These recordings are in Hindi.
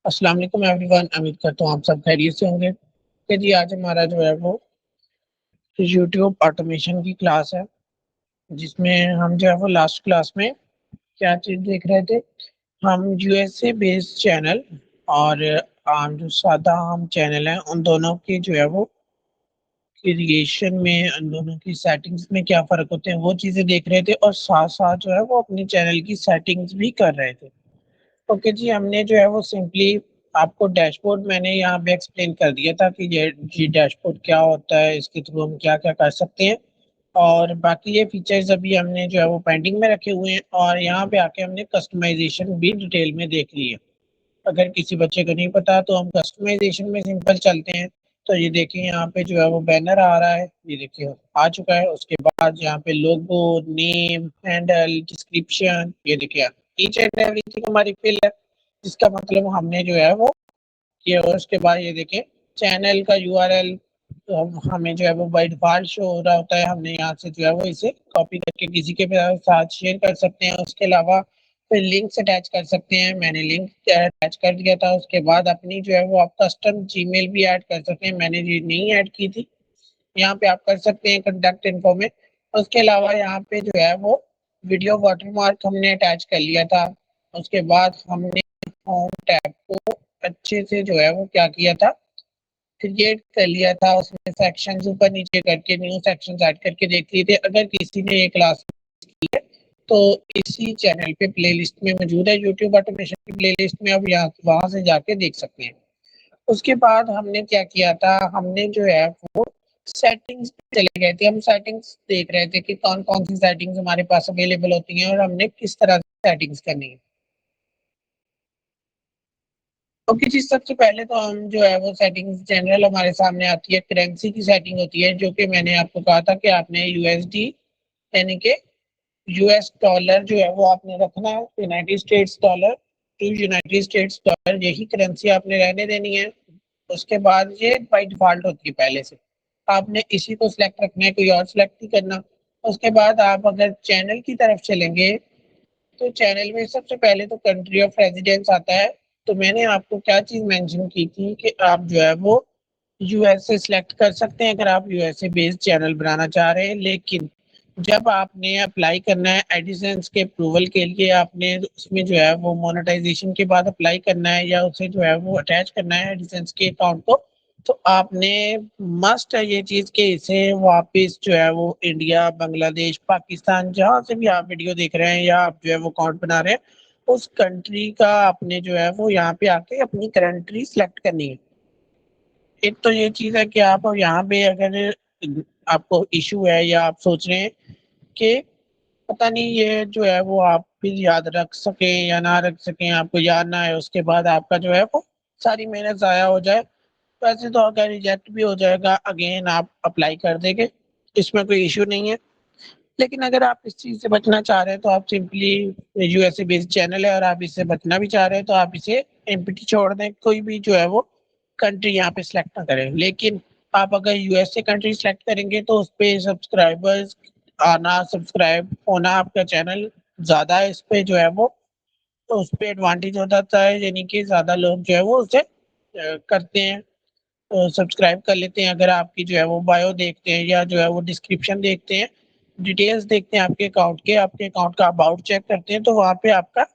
अस्सलाम वालेकुम एवरीवन। उम्मीद करता हूँ आप सब खैरियत से होंगे। कि जी आज हमारा जो है वो यूट्यूब ऑटोमेशन की क्लास है, जिसमें हम जो है वो लास्ट क्लास में क्या चीज़ देख रहे थे। हम यूएसए बेस्ड चैनल और आम जो सादा आम चैनल हैं उन दोनों की जो है वो क्रिएशन में, उन दोनों की सेटिंग्स में क्या फ़र्क होते हैं वो चीज़ें देख रहे थे, और साथ साथ जो है वो अपने चैनल की सेटिंग्स भी कर रहे थे। ओके जी, हमने जो है वो सिंपली आपको डैशबोर्ड मैंने यहाँ पे एक्सप्लेन कर दिया था कि ये जी डैशबोर्ड क्या होता है, इसके थ्रू हम क्या-क्या कर सकते हैं, और बाकी ये फीचर्स अभी हमने जो है वो पेंडिंग में रखे हुए हैं, और यहाँ पे आके हमने कस्टमाइज़ेशन भी डिटेल में देख ली है। अगर किसी बच्चे को नहीं पता तो हम कस्टमाइज़ेशन में सिंपल चलते हैं। तो ये देखिए यहाँ पे जो है वो बैनर आ रहा है, ये देखिए आ चुका है। उसके बाद यहाँ पे लोगो, नेम, हैंडल, डिस्क्रिप्शन, ये देखिए ईच एंड एवरीथिंग हमारी फिल है, जिसका मतलब हमने जो है वो किया। और उसके बाद ये देखिए चैनल का यूआरएल हमें जो है वो बाय डिफ़ॉल्ट शो हो रहा होता है। हमने यहाँ से जो है वो इसे कॉपी करके किसी के साथ शेयर कर सकते हैं। उसके अलावा फिर लिंक्स अटैच कर सकते हैं। मैंने लिंक अटैच कर दिया था। उसके बाद अपनी जो है वो आप कस्टम जीमेल भी ऐड कर सकते हैं। मैंने ये नहीं ऐड की थी, यहाँ पे आप कर सकते हैं कॉन्टैक्ट इन्फो में। उसके अलावा यहाँ पे जो है वो वीडियो वाटरमार्क हमने अटैच कर लिया था। उसके बाद हमने होम टैब को अच्छे से जो है वो क्या किया था, क्रिएट कर लिया था। उसमें सेक्शंस ऊपर नीचे करके न्यू सेक्शंस ऐड करके देख लिए थे। अगर किसी ने ये क्लास की है तो इसी चैनल पे प्लेलिस्ट में मौजूद है, यूट्यूब ऑटोमेशन की प्लेलिस्ट में, अब यहाँ वहाँ से जाके देख सकते हैं। उसके बाद हमने क्या किया था, हमने जो है वो सेटिंग्स पे चले गए थे। हम सेटिंग्स देख रहे थे कि कौन-कौन सी सेटिंग्स हमारे पास अवेलेबल होती हैं और हमने किस तरह से सेटिंग्स करनी है। ओके जी, सबसे पहले तो हम जो है वो सेटिंग्स जनरल हमारे सामने आती है, करेंसी की सेटिंग होती है, जो कि मैंने आपको कहा था कि आपने यूएसडी यानी कि यूएस डॉलर जो है वो आपने रखना है, United States dollar to United States dollar, यही करेंसी आपने रहने देनी है। उसके बाद ये बाय डिफ़ॉल्ट होती है पहले से, आपने इसी को सिलेक्ट रखना है, कोई और सिलेक्ट नहीं करना। उसके बाद आप अगर चैनल की तरफ चलेंगे, तो चैनल में सबसे पहले तो कंट्री ऑफ रेज़िडेंस आता है। तो मैंने आपको क्या चीज़ मेंशन की थी कि आप जो है वो यूएसए सिलेक्ट कर सकते हैं अगर आप यूएसए बेस्ड चैनल बनाना चाह रहे हैं। लेकिन जब आपने अप्लाई करना है एडिसेंस के अप्रूवल के लिए, आपने उसमें जो है वो मोनेटाइजेशन के बाद अप्लाई करना है या उसे जो है वो अटैच करना है एडिसेंस के अकाउंट को, तो आपने मस्ट है ये चीज़ कि इसे वापस जो है वो इंडिया, बांग्लादेश, पाकिस्तान, जहाँ से भी आप वीडियो देख रहे हैं या आप जो है वो अकाउंट बना रहे हैं, उस कंट्री का आपने जो है वो यहाँ पे आके अपनी कंट्री सिलेक्ट करनी है। एक तो ये चीज़ है कि आप यहाँ पे अगर आपको इश्यू है या आप सोच रहे हैं कि पता नहीं ये जो है वो आप फिर याद रख सकें या ना रख सकें, आपको याद ना आए, उसके बाद आपका जो है वो सारी मेहनत ज़ाया हो जाए। वैसे तो अगर रिजेक्ट भी हो जाएगा, अगेन आप अप्लाई कर देंगे, इसमें कोई इश्यू नहीं है। लेकिन अगर आप इस चीज़ से बचना चाह रहे हैं तो आप सिंपली, यूएसए बेस्ड चैनल है और आप इससे बचना भी चाह रहे हैं तो आप इसे एमपटी छोड़ दें, कोई भी जो है वो कंट्री यहाँ पे सिलेक्ट ना करें। लेकिन आप अगर यूएसए कंट्री सिलेक्ट करेंगे तो उस पे सब्सक्राइबर्स आना, सब्सक्राइब होना आपका चैनल ज़्यादा है, इस पे जो है वो तो उस पे एडवांटेज हो जाता है, यानी कि ज़्यादा लोग जो है वो उसे करते हैं, सब्सक्राइब कर लेते हैं। अगर आपकी जो है वो बायो देखते हैं या जो है वो डिस्क्रिप्शन देखते हैं, डिटेल्स देखते हैं आपके अकाउंट के, आपके अकाउंट का अबाउट चेक करते हैं, तो वहाँ पे आपका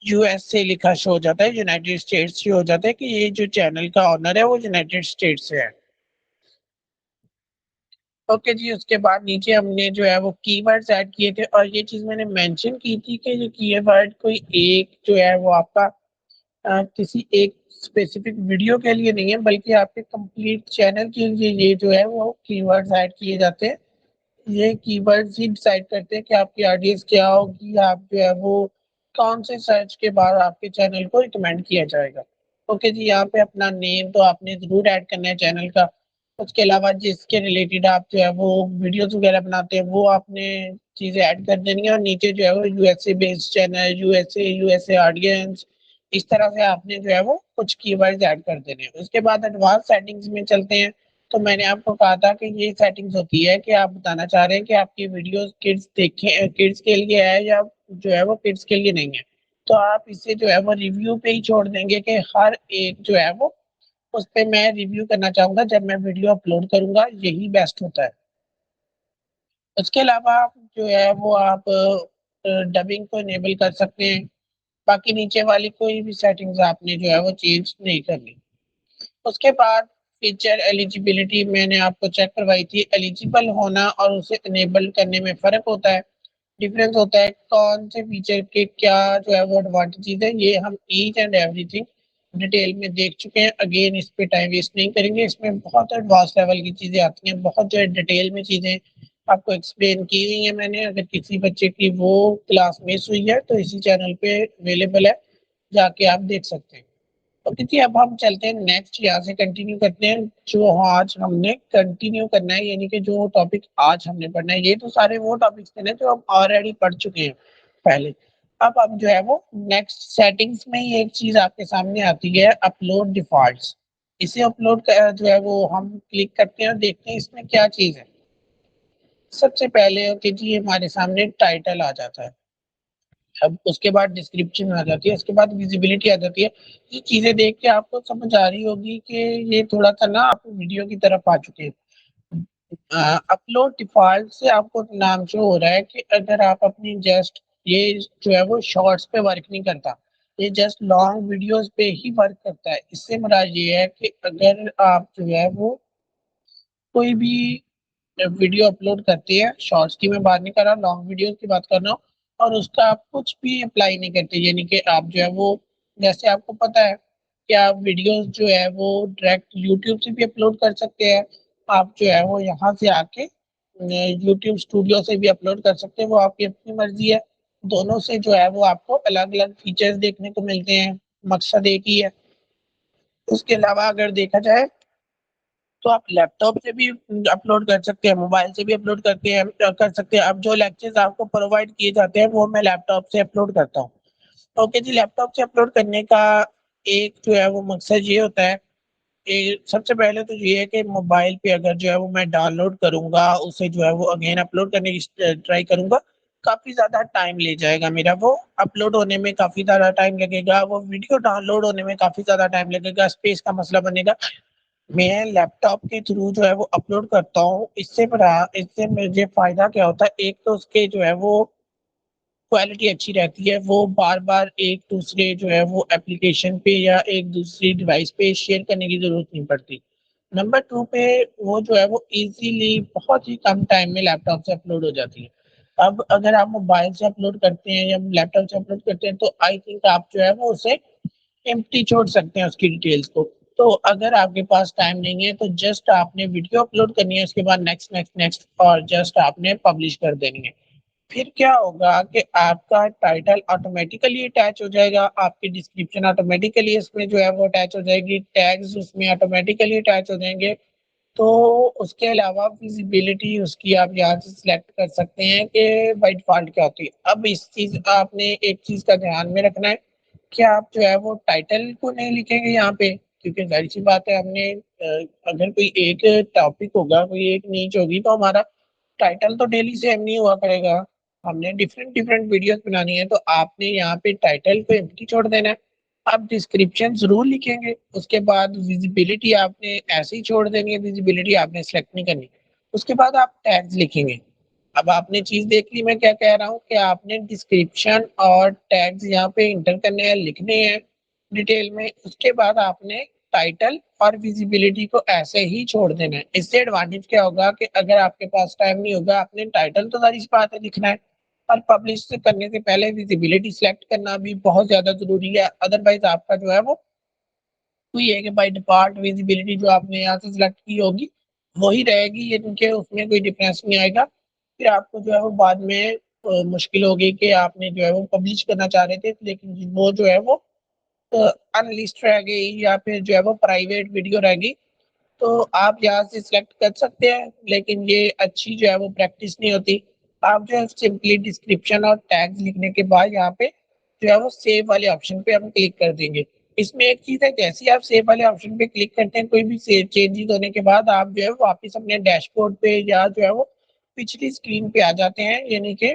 यूएसए लिखा शो हो जाता है, यूनाइटेड स्टेट्स शो हो जाता है कि ये जो चैनल का ओनर है वो यूनाइटेड स्टेट्स से है। ओके जी, उसके बाद नीचे हमने जो है वो कीवर्ड्स ऐड किए थे, और ये चीज़ मैंने मेंशन की थी कि ये कीवर्ड कोई एक जो है वो आपका किसी एक स्पेसिफिक वीडियो के लिए नहीं है, बल्कि आपके कंप्लीट चैनल के लिए ये जो है वो कीवर्ड्स ऐड किए जाते हैं। ये कीवर्ड्स ही डिसाइड करते हैं कि आपकी ऑडियंस क्या होगी, आप जो है वो कौन से सर्च के बाद आपके चैनल को रिकमेंड किया जाएगा। ओके जी, यहाँ पे अपना नेम तो आपने ज़रूर ऐड करना है चैनल का। उसके अलावा जिसके रिलेटेड आप जो है वो वीडियोज़ वगैरह बनाते हैं वो आपने चीज़ें ऐड कर देनी है, और नीचे जो है वो USA based channel, USA audience, इस तरह से आपने जो है वो कुछ कीवर्ड्स ऐड कर देने हैं। उसके बाद एडवांस सेटिंग्स में चलते हैं। तो मैंने आपको कहा था कि ये सेटिंग्स होती है कि आप बताना चाह रहे हैं कि आपकी वीडियोस किड्स देखें, किड्स के लिए है या जो है वो किड्स के लिए नहीं है। तो आप इसे जो है वो रिव्यू पे ही छोड़ देंगे कि हर एक जो है वो उस पे मैं रिव्यू करना चाहूँगा जब मैं वीडियो अपलोड करूँगा, यही बेस्ट होता है। उसके अलावा आप जो है वो आप डबिंग को इनेबल कर सकते हैं। बाकी नीचे वाली कोई भी सेटिंग्स आपने जो है वो चेंज नहीं करनी। उसके बाद फीचर एलिजिबिलिटी मैंने आपको चेक करवाई थी। एलिजिबल होना और उसे इनेबल करने में फ़र्क होता है, डिफरेंस होता है। कौन से फीचर के क्या जो है वो एडवांटेजेस है, ये हम ईच एंड एवरीथिंग डिटेल में देख चुके हैं। अगेन इस पे टाइम वेस्ट नहीं करेंगे। इसमें बहुत एडवांस लेवल की चीज़ें आती हैं, बहुत जो है डिटेल में चीज़ें आपको एक्सप्लेन की हुई है मैंने। अगर किसी बच्चे की वो क्लास मिस हुई है तो इसी चैनल पे अवेलेबल है, जाके आप देख सकते हैं। तो देखिए अब हम चलते हैं नेक्स्ट, यहाँ से कंटिन्यू करते हैं जो आज हमने कंटिन्यू करना है, यानी कि जो टॉपिक आज हमने पढ़ना है। ये तो सारे वो टॉपिक्स थे ना जो हम ऑलरेडी पढ़ चुके हैं पहले। अब हम जो है वो नेक्स्ट सेटिंग्स में ही एक चीज आपके सामने आती है, अपलोड डिफॉल्ट्स। इसे अपलोड जो है वो हम क्लिक करते हैं और देखते हैं इसमें क्या चीज है। सबसे पहले कि जी हमारे सामने टाइटल आ जाता है, अब उसके बाद डिस्क्रिप्शन आ जाती है, उसके बाद विजिबिलिटी आ जाती है। ये चीजें देख के आपको समझ आ रही होगी कि ये थोड़ा सा ना आप वीडियो की तरफ आ चुके हैं। अपलोड डिफॉल्ट से आपको नाम शो हो रहा है कि अगर आप अपनी जस्ट ये जो है वो शॉर्ट्स पे वर्क नहीं करता, ये जस्ट लॉन्ग वीडियोस पे ही वर्क करता है। इससे मुराद ये है कि अगर आप जो है वो कोई भी वीडियो अपलोड करते हैं, शॉर्ट्स की मैं बात नहीं कर रहा, लॉन्ग वीडियो की बात कर रहा हूँ, और उसका आप कुछ भी अप्लाई नहीं करते, यानी कि आप जो है वो, जैसे आपको पता है कि आप वीडियोस जो है वो डायरेक्ट यूट्यूब से भी अपलोड कर सकते हैं। आप जो है वो यहाँ से आके यूट्यूब स्टूडियो से भी अपलोड कर सकते हैं, वो आपकी अपनी मर्जी है। दोनों से जो है वो आपको अलग अलग फीचर्स देखने को मिलते हैं, मकसद एक ही है। उसके अलावा अगर देखा जाए तो आप लैपटॉप से भी अपलोड कर सकते हैं, मोबाइल से भी अपलोड कर सकते हैं। अब जो लेक्चर्स आपको प्रोवाइड किए जाते हैं वो मैं लैपटॉप से अपलोड करता हूँ। ओके जी, लैपटॉप से अपलोड करने का एक जो है वो मकसद ये होता है, सबसे पहले तो ये है कि मोबाइल पे अगर जो है वो मैं डाउनलोड करूंगा, उसे जो है वो अगेन अपलोड करने की ट्राई करूंगा, काफ़ी ज़्यादा टाइम ले जाएगा मेरा। वो अपलोड होने में काफ़ी ज़्यादा टाइम लगेगा, वो वीडियो डाउनलोड होने में काफ़ी ज़्यादा टाइम लगेगा, स्पेस का मसला बनेगा। मैं लैपटॉप के थ्रू जो है वो अपलोड करता हूँ। इससे मुझे फ़ायदा क्या होता है, एक तो उसके जो है वो क्वालिटी अच्छी रहती है, वो बार-बार एक दूसरे जो है वो एप्लीकेशन पे या एक दूसरी डिवाइस पे शेयर करने की ज़रूरत नहीं पड़ती। नंबर 2 पे वो जो है वो ईज़िली बहुत ही कम टाइम में लैपटॉप से अपलोड हो जाती है। अब अगर आप मोबाइल से अपलोड करते हैं या लैपटॉप से अपलोड करते हैं तो आई थिंक आप जो है वो उसे एम्प्टी छोड़ सकते हैं उसकी डिटेल्स को। तो अगर आपके पास टाइम नहीं है तो जस्ट आपने वीडियो अपलोड करनी है, उसके बाद नेक्स्ट नेक्स्ट नेक्स्ट और जस्ट आपने पब्लिश कर देनी है। फिर क्या होगा कि आपका टाइटल ऑटोमेटिकली अटैच हो जाएगा, आपकी डिस्क्रिप्शन ऑटोमेटिकली इसमें जो है वो अटैच हो जाएगी, टैग्स उसमें ऑटोमेटिकली अटैच हो जाएंगे। तो उसके अलावा विजिबिलिटी उसकी आप यहाँ से सिलेक्ट कर सकते हैं कि बाय डिफ़ॉल्ट क्या होती है। अब इस चीज़ आपने एक चीज़ का ध्यान में रखना है कि आप जो है वो टाइटल को नहीं लिखेंगे यहाँ पे, क्योंकि ज़ाहिर-सी बात है हमने अगर कोई एक टॉपिक होगा, कोई एक नीच होगी तो हमारा टाइटल तो डेली सेम नहीं हुआ करेगा। हमने डिफरेंट डिफरेंट वीडियोज़ बनानी है, तो आपने यहाँ पे टाइटल को एम्प्टी छोड़ देना है। आप डिस्क्रिप्शन ज़रूर लिखेंगे, उसके बाद विज़िबिलिटी आपने ऐसे ही छोड़ देनी है, विज़िबिलिटी आपने सेलेक्ट नहीं करनी। उसके बाद आप टैग्स लिखेंगे। अब आपने चीज़ देख ली मैं क्या कह रहा हूँ कि आपने डिस्क्रिप्शन और टैग्स यहाँ पे एंटर करने हैं, लिखने हैं डिटेल में। उसके बाद आपने टाइटल और विजिबिलिटी को ऐसे ही छोड़ देना है। इससे एडवांटेज क्या होगा कि अगर आपके पास टाइम नहीं होगा, आपने टाइटल तो ज़ाहिर सी बात है लिखना है, और पब्लिश करने से पहले विजिबिलिटी सिलेक्ट करना भी बहुत ज़्यादा ज़रूरी है। अदरवाइज़ आपका जो है वो वही है कि बाय डिफ़ॉल्ट विजिबिलिटी जो आपने यहाँ से सिलेक्ट की होगी, वही रहेगी, यानी कि उसमें कोई डिफरेंस नहीं आएगा। फिर आपको जो है वो बाद में मुश्किल होगी कि आपने जो है वो पब्लिश करना चाह रहे थे, लेकिन वो जो है वो अनलिस्ट रह गई या फिर जो है वो प्राइवेट वीडियो रह गई। तो आप यहाँ से सिलेक्ट कर सकते हैं, लेकिन ये अच्छी जो है वो प्रैक्टिस नहीं होती। आप जो है सिंपली डिस्क्रिप्शन और टैग्स लिखने के बाद यहाँ पे जो है वो सेव वाले ऑप्शन पे हम क्लिक कर देंगे। इसमें एक चीज़ है, जैसे ही आप सेव वाले ऑप्शन पे क्लिक करते हैं, कोई भी से चेंजेस होने के बाद आप जो है वापस अपने डैशबोर्ड पे या जो है वो पिछली स्क्रीन पे आ जाते हैं, यानी कि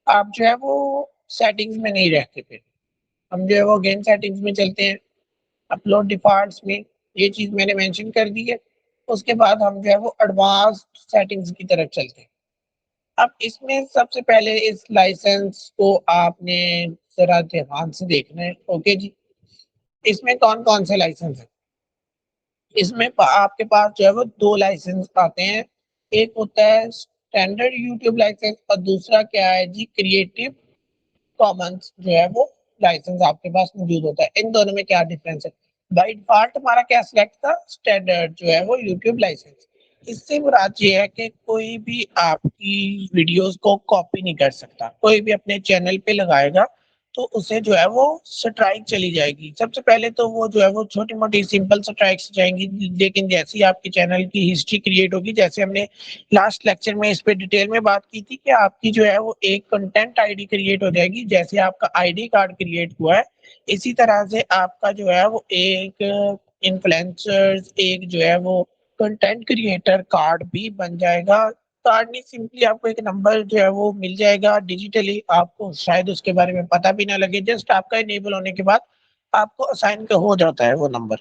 आप जो है वो सेटिंग्स में नहीं रहते। फिर हम जो है वो अगेन सेटिंग्स में चलते हैं, अपलोड डिफॉल्ट्स में, ये चीज़ मैंने मेंशन कर दी है। उसके बाद हम जो है वो एडवांस्ड सेटिंग्स की तरफ चलते हैं। अब इसमें सबसे पहले इस लाइसेंस को आपने ज़रा ध्यान से देखना है। ओके जी, इसमें कौन-कौन से लाइसेंस हैं? इसमें आपके पास जो है वो 2 लाइसेंस आते हैं। एक होता है स्टैंडर्ड यूट्यूब लाइसेंस और दूसरा क्या है जी, क्रिएटिव कॉमन्स जो है वो लाइसेंस आपके पास मौजूद होता है। इन दोनों में क्या डिफरेंस है? बाय डिफॉल्ट हमारा क्या सिलेक्ट था? स्टैंडर्ड जो है वो यूट्यूब लाइसेंस। इससे मुराद ये है कि कोई भी आपकी वीडियोस को कॉपी नहीं कर सकता। कोई भी अपने चैनल पे लगाएगा तो उसे जो है वो स्ट्राइक चली जाएगी। सबसे पहले तो वो जो है वो छोटी-मोटी सिंपल स्ट्राइक्स जाएँगी, लेकिन जैसे ही आपके चैनल की हिस्ट्री क्रिएट होगी, जैसे हमने लास्ट लेक्चर में इस पे डिटेल में बात की थी कि आपकी जो है वो एक कंटेंट आईडी क्रिएट हो जाएगी। जैसे आपका आईडी कार्ड क्रिएट हुआ है, इसी तरह से आपका जो है वो एक इन्फ्लुएंसर्स, एक जो है वो कंटेंट क्रिएटर कार्ड भी बन जाएगा। कार्ड नहीं, सिंपली आपको एक नंबर जो है वो मिल जाएगा डिजिटली, आपको शायद उसके बारे में पता भी ना लगे, जस्ट आपका इनेबल होने के बाद आपको असाइन हो जाता है वो नंबर।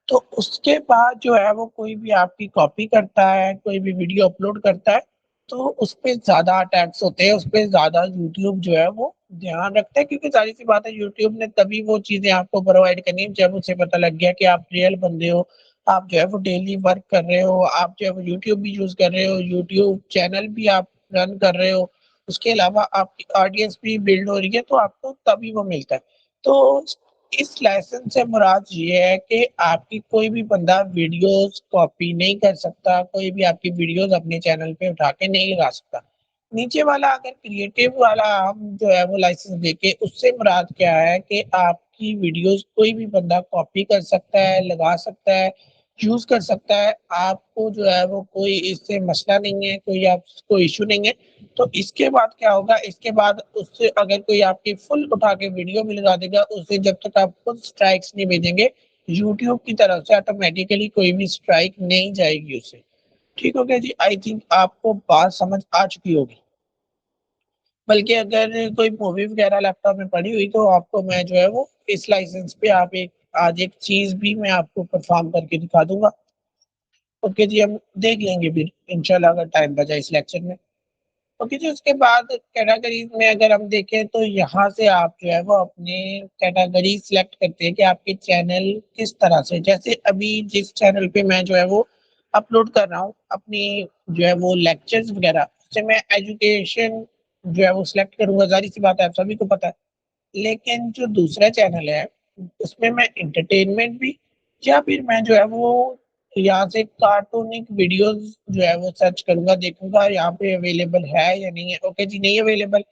तो उसके बाद जो है वो कोई भी आपकी कॉपी करता है, कोई भी वीडियो अपलोड करता है, तो उसपे ज़्यादा अटैक्स होते हैं, उसपे ज़्यादा यूट्यूब जो है वो ध्यान रखता है, क्योंकि ज़ाहिर-सी बात है यूट्यूब ने तभी वो चीज़ें आपको प्रोवाइड करनी है जब उसे पता लग गया कि आप रियल बंदे हो, आप जो है वो डेली वर्क कर रहे हो, आप जो है वो यूट्यूब भी यूज़ कर रहे हो, यूट्यूब चैनल भी आप रन कर रहे हो, उसके अलावा आपकी ऑडियंस भी बिल्ड हो रही है, तो आपको तभी वो मिलता है। तो इस लाइसेंस से मुराद ये है कि आपकी कोई भी बंदा वीडियोस कॉपी नहीं कर सकता, कोई भी आपकी वीडियोस अपने चैनल पे उठा के नहीं लगा सकता। नीचे वाला अगर क्रिएटिव वाला हम जो है वो लाइसेंस देखें, उससे मुराद क्या है कि आपकी वीडियोस कोई भी बंदा कॉपी कर सकता है, लगा सकता है, यूज़ कर सकता है। आपको जो है वो कोई इससे मसला नहीं है, कोई आपको इश्यू नहीं है। तो इसके बाद क्या होगा, इसके बाद उससे अगर कोई आपकी फुल उठा के वीडियो भी लगा देगा, उससे जब तक आप खुद स्ट्राइक्स नहीं भेजेंगे, यूट्यूब की तरफ से ऑटोमेटिकली कोई भी स्ट्राइक नहीं जाएगी उसे। ठीक हो गया जी? आई थिंक आपको बात समझ आ चुकी होगी। बल्कि अगर कोई मूवी वगैरह लैपटॉप में पड़ी हुई तो आपको मैं जो है वो इस लाइसेंस पे आप एक आज एक चीज़ भी मैं आपको परफ़ॉर्म करके दिखा दूँगा। ओके जी, हम देख लेंगे फिर इंशाल्लाह अगर टाइम बचा इस लेक्चर में। ओके जी, उसके बाद कैटेगरीज़ में अगर हम देखें तो यहाँ से आप जो है वो अपने कैटेगरी सिलेक्ट करते हैं कि आपके चैनल किस तरह से, जैसे अभी जिस चैनल पे मैं जो है वो अपलोड कर रहा हूँ अपनी जो है वो लेक्चर्स वगैरह, उससे मैं एजुकेशन जो है वो सिलेक्ट करूँगा, ज़ाहिर-सी बात है आप सभी को पता है। लेकिन जो दूसरा चैनल है, उसमें मैं एंटरटेनमेंट भी या फिर मैं जो है वो यहाँ से कार्टूनिक वीडियोज़ जो है वो सर्च करूँगा, देखूँगा यहाँ पे अवेलेबल है या नहीं है। ओके जी, नहीं अवेलेबल,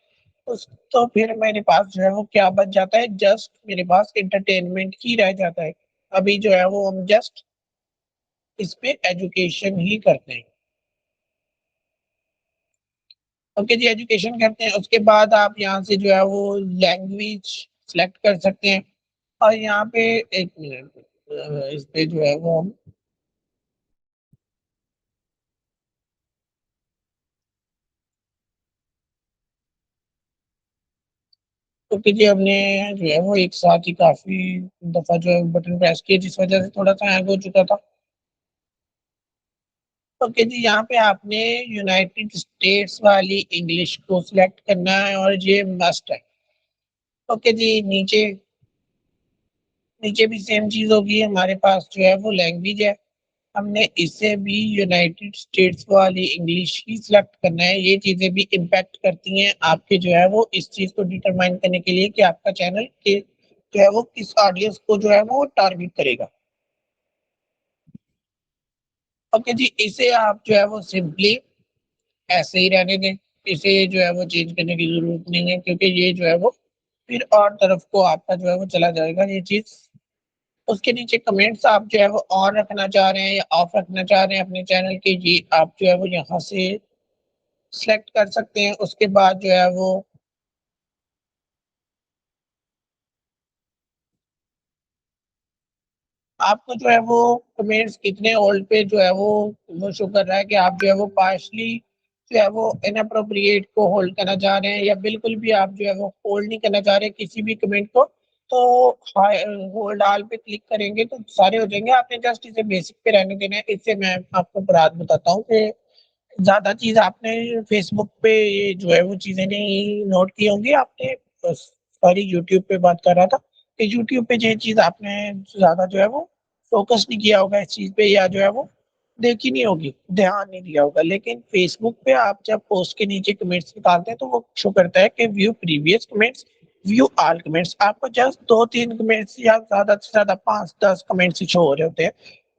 उस तो फिर मेरे पास जो है वो क्या बच जाता है, जस्ट मेरे पास एंटरटेनमेंट ही रह जाता है। अभी जो है वो हम जस्ट इस पे एजुकेशन ही करते हैं। ओके जी, एजुकेशन करते हैं, उसके बाद आप यहाँ से जो है वो लैंग्वेज सेलेक्ट कर सकते हैं। और यहाँ पे एक मिनट, इस पे जो है वो हम क्योंकि जी हमने जो है वो एक साथ ही काफ़ी दफ़ा जो है बटन प्रेस किए, जिस वज़ह से थोड़ा-सा हैंग हो चुका था। ओके जी, यहाँ पे आपने यूनाइटेड स्टेट्स वाली इंग्लिश को सिलेक्ट करना है और ये मस्ट है। ओके जी, नीचे नीचे भी सेम चीज़ होगी, हमारे पास जो है वो लैंग्वेज है। हमने इसे भी यूनाइटेड स्टेट्स वाली इंग्लिश ही सिलेक्ट करना है। ये चीज़ें भी इम्पैक्ट करती हैं आपके जो है वो इस चीज़ को डिटरमाइन करने के लिए कि आपका चैनल के जो है वो किस ऑडियंस को जो है वो टारगेट करेगा। ओके जी, इसे आप जो है वो सिंपली ऐसे ही रहने दें। इसे जो है वो चेंज करने की ज़रूरत नहीं है, क्योंकि ये जो है वो फिर और तरफ को आपका जो है वो चला जाएगा ये चीज़। उसके नीचे कमेंट्स आप जो है वो ऑन रखना चाह रहे हैं या ऑफ रखना चाह रहे हैं अपने चैनल के, ये आप जो है वो यहाँ से सेलेक्ट कर सकते हैं। उसके बाद जो है वो आपको जो है वो कमेंट्स कितने ओल्ड पे जो है वो शो कर रहा है कि आप जो है वो पार्शली जो है वो इनअप्रोप्रिएट को होल्ड करना चाह रहे हैं या बिल्कुल भी आप जो है वो होल्ड नहीं करना चाह रहे किसी भी कमेंट को, तो होल्ड ऑल पे क्लिक करेंगे तो सारे हो जाएंगे। आपने जस्ट इसे बेसिक पे रहने देना है। इससे मैं आपको बात बताता हूँ कि ज़्यादा चीज़ आपने फेसबुक पे ये जो है वो चीज़ें नहीं नोट की होंगी आपने, बस सॉरी यूट्यूब पे बात कर रहा था कि यूट्यूब पे ये चीज़ आपने ज़्यादा जो है वो फ़ोकस नहीं किया होगा इस चीज़ पे, या जो है वो देखी नहीं होगी, ध्यान नहीं दिया होगा। लेकिन फेसबुक पे आप जब पोस्ट के नीचे कमेंट्स निकालते हैं तो वो शो करता है कि view previous comments, view all comments. आपको जस्ट 2-3 कमेंट्स या ज़्यादा से ज़्यादा 5-10 कमेंट्स ही शो हो रहे होते हैं।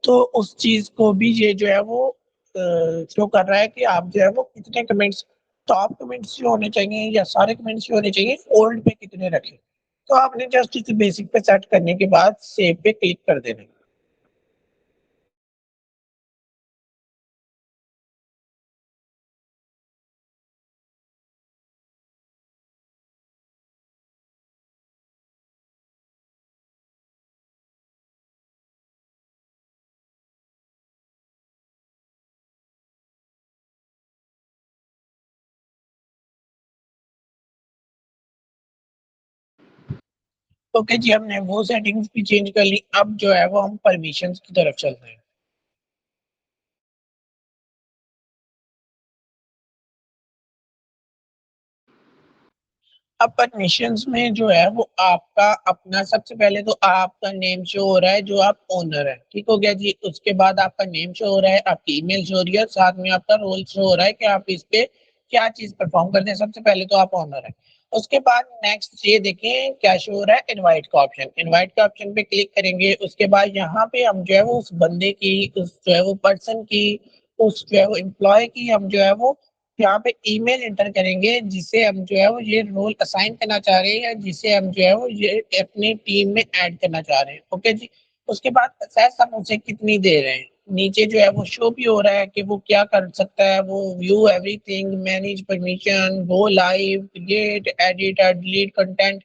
तो उस चीज़ को भी ये जो है वो शो कर रहा है कि आप जो है वो कितने कमेंट्स, टॉप कमेंट्स जो होने चाहिए या सारे कमेंट्स जो होने चाहिए ओल्ड पे कितने रखें। तो आपने जस्ट इसे बेसिक पे सेट करने के बाद सेव पे क्लिक कर देना है। ओके जी, हमने वो सेटिंग्स भी चेंज कर ली। अब जो है वो हम परमिशंस की तरफ चलते हैं। अब परमिशंस में जो है वो आपका अपना, सबसे पहले तो आपका नेम शो हो रहा है जो आप ओनर है, ठीक हो गया जी। उसके बाद आपका नेम शो हो रहा है, आपकी ईमेल शो हो रही है, साथ में आपका रोल शो हो रहा है कि आप इस पे क्या चीज परफॉर्म करते हैं। सबसे पहले तो आप ओनर है। उसके बाद नेक्स्ट ये देखें क्या शो हो रहा है, इनवाइट का ऑप्शन। इनवाइट का ऑप्शन पे क्लिक करेंगे। उसके बाद यहाँ पे हम जो है वो उस बंदे की, उस जो है वो पर्सन की, उस जो है वो एम्प्लॉय की हम जो है वो यहाँ पे ईमेल एंटर करेंगे जिसे हम जो है वो ये रोल असाइन करना चाह रहे हैं या जिसे हम जो है वो ये अपनी टीम में ऐड करना चाह रहे हैं। ओके जी। उसके बाद असेस हम उसे कितनी दे रहे हैं, नीचे जो है वो शो भी हो रहा है कि वो क्या कर सकता है। वो view everything, manage permission, go live, create, edit और डिलीट कंटेंट,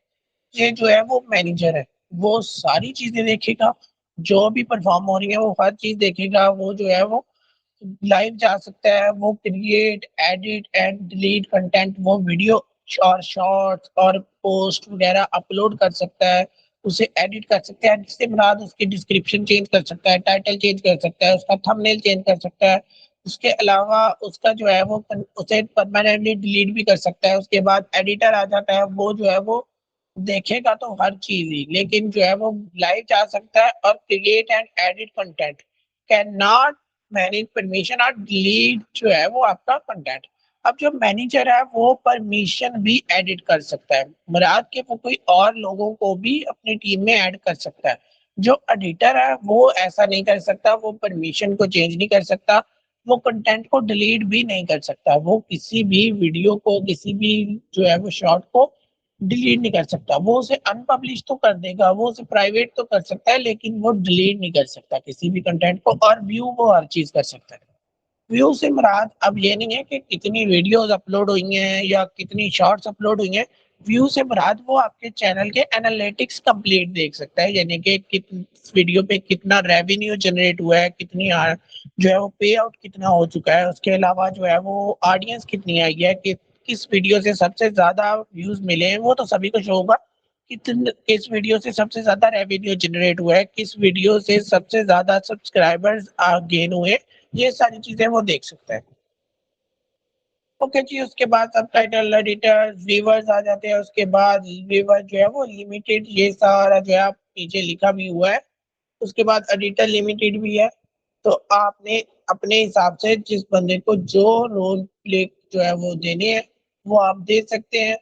ये जो है वो मैनेजर है। वो सारी चीजें देखेगा, जो भी परफॉर्म हो रही है वो हर चीज देखेगा। वो जो है वो लाइव जा सकता है, वो create, edit and delete content, वो वीडियो और शॉर्ट्स और पोस्ट वगैरह अपलोड कर सकता है, उसे एडिट कर सकता है, जिससे मुराद उसकी डिस्क्रिप्शन चेंज कर सकता है, टाइटल चेंज कर सकता है, उसका थंबनेल चेंज कर सकता है। उसके अलावा उसका जो है वो उसे परमानेंटली डिलीट भी कर सकता है। उसके बाद एडिटर आ जाता है, वो जो है वो देखेगा तो हर चीज ही, लेकिन जो है वो लाइव जा सकता है और create and edit content, can not manage permission और डिलीट जो है वो आपका कंटेंट। अब जो मैनेजर है वो परमिशन भी एडिट कर सकता है, मुराद के वो कोई और लोगों को भी अपनी टीम में ऐड कर सकता है। जो एडिटर है वो ऐसा नहीं कर सकता, वो परमिशन को चेंज नहीं कर सकता, वो कंटेंट को डिलीट भी नहीं कर सकता, वो किसी भी वीडियो को, किसी भी जो है वो शॉर्ट को डिलीट नहीं कर सकता। वो उसे अनपब्लिश तो कर देगा, वो उसे प्राइवेट तो कर सकता है, लेकिन वो डिलीट नहीं कर सकता किसी भी कंटेंट को। और व्यू वो हर चीज कर सकता है। व्यू से मुराद अब ये नहीं है कि कितनी वीडियोस अपलोड हुई हैं या कितनी शॉर्ट्स अपलोड हुई हैं। व्यू से मुराद वो आपके चैनल के एनालिटिक्स कंप्लीट देख सकता है, यानी कि वीडियो पे कितना रेवेन्यू जनरेट हुआ है, कितनी जो है वो पे आउट कितना हो चुका है। उसके अलावा जो है वो ऑडियंस कितनी आई है, कि किस वीडियो से सबसे ज्यादा व्यूज मिले हैं, वो तो सभी को शो होगा। किस वीडियो से सबसे ज्यादा रेवेन्यू जनरेट हुआ है, किस वीडियो से सबसे ज्यादा सब्सक्राइबर्स गेन हुए, ये सारी चीजें वो देख सकता है। ओके जी। उसके बाद सबटाइटल, एडिटर, व्यूअर्स आ जाते हैं। उसके बाद व्यूअर जो है वो लिमिटेड, ये सारा जो है आप नीचे लिखा भी हुआ है। उसके बाद एडिटर लिमिटेड भी है। तो आपने अपने हिसाब से जिस बंदे को जो रोल प्ले जो है वो देने हैं वो आप दे सकते हैं।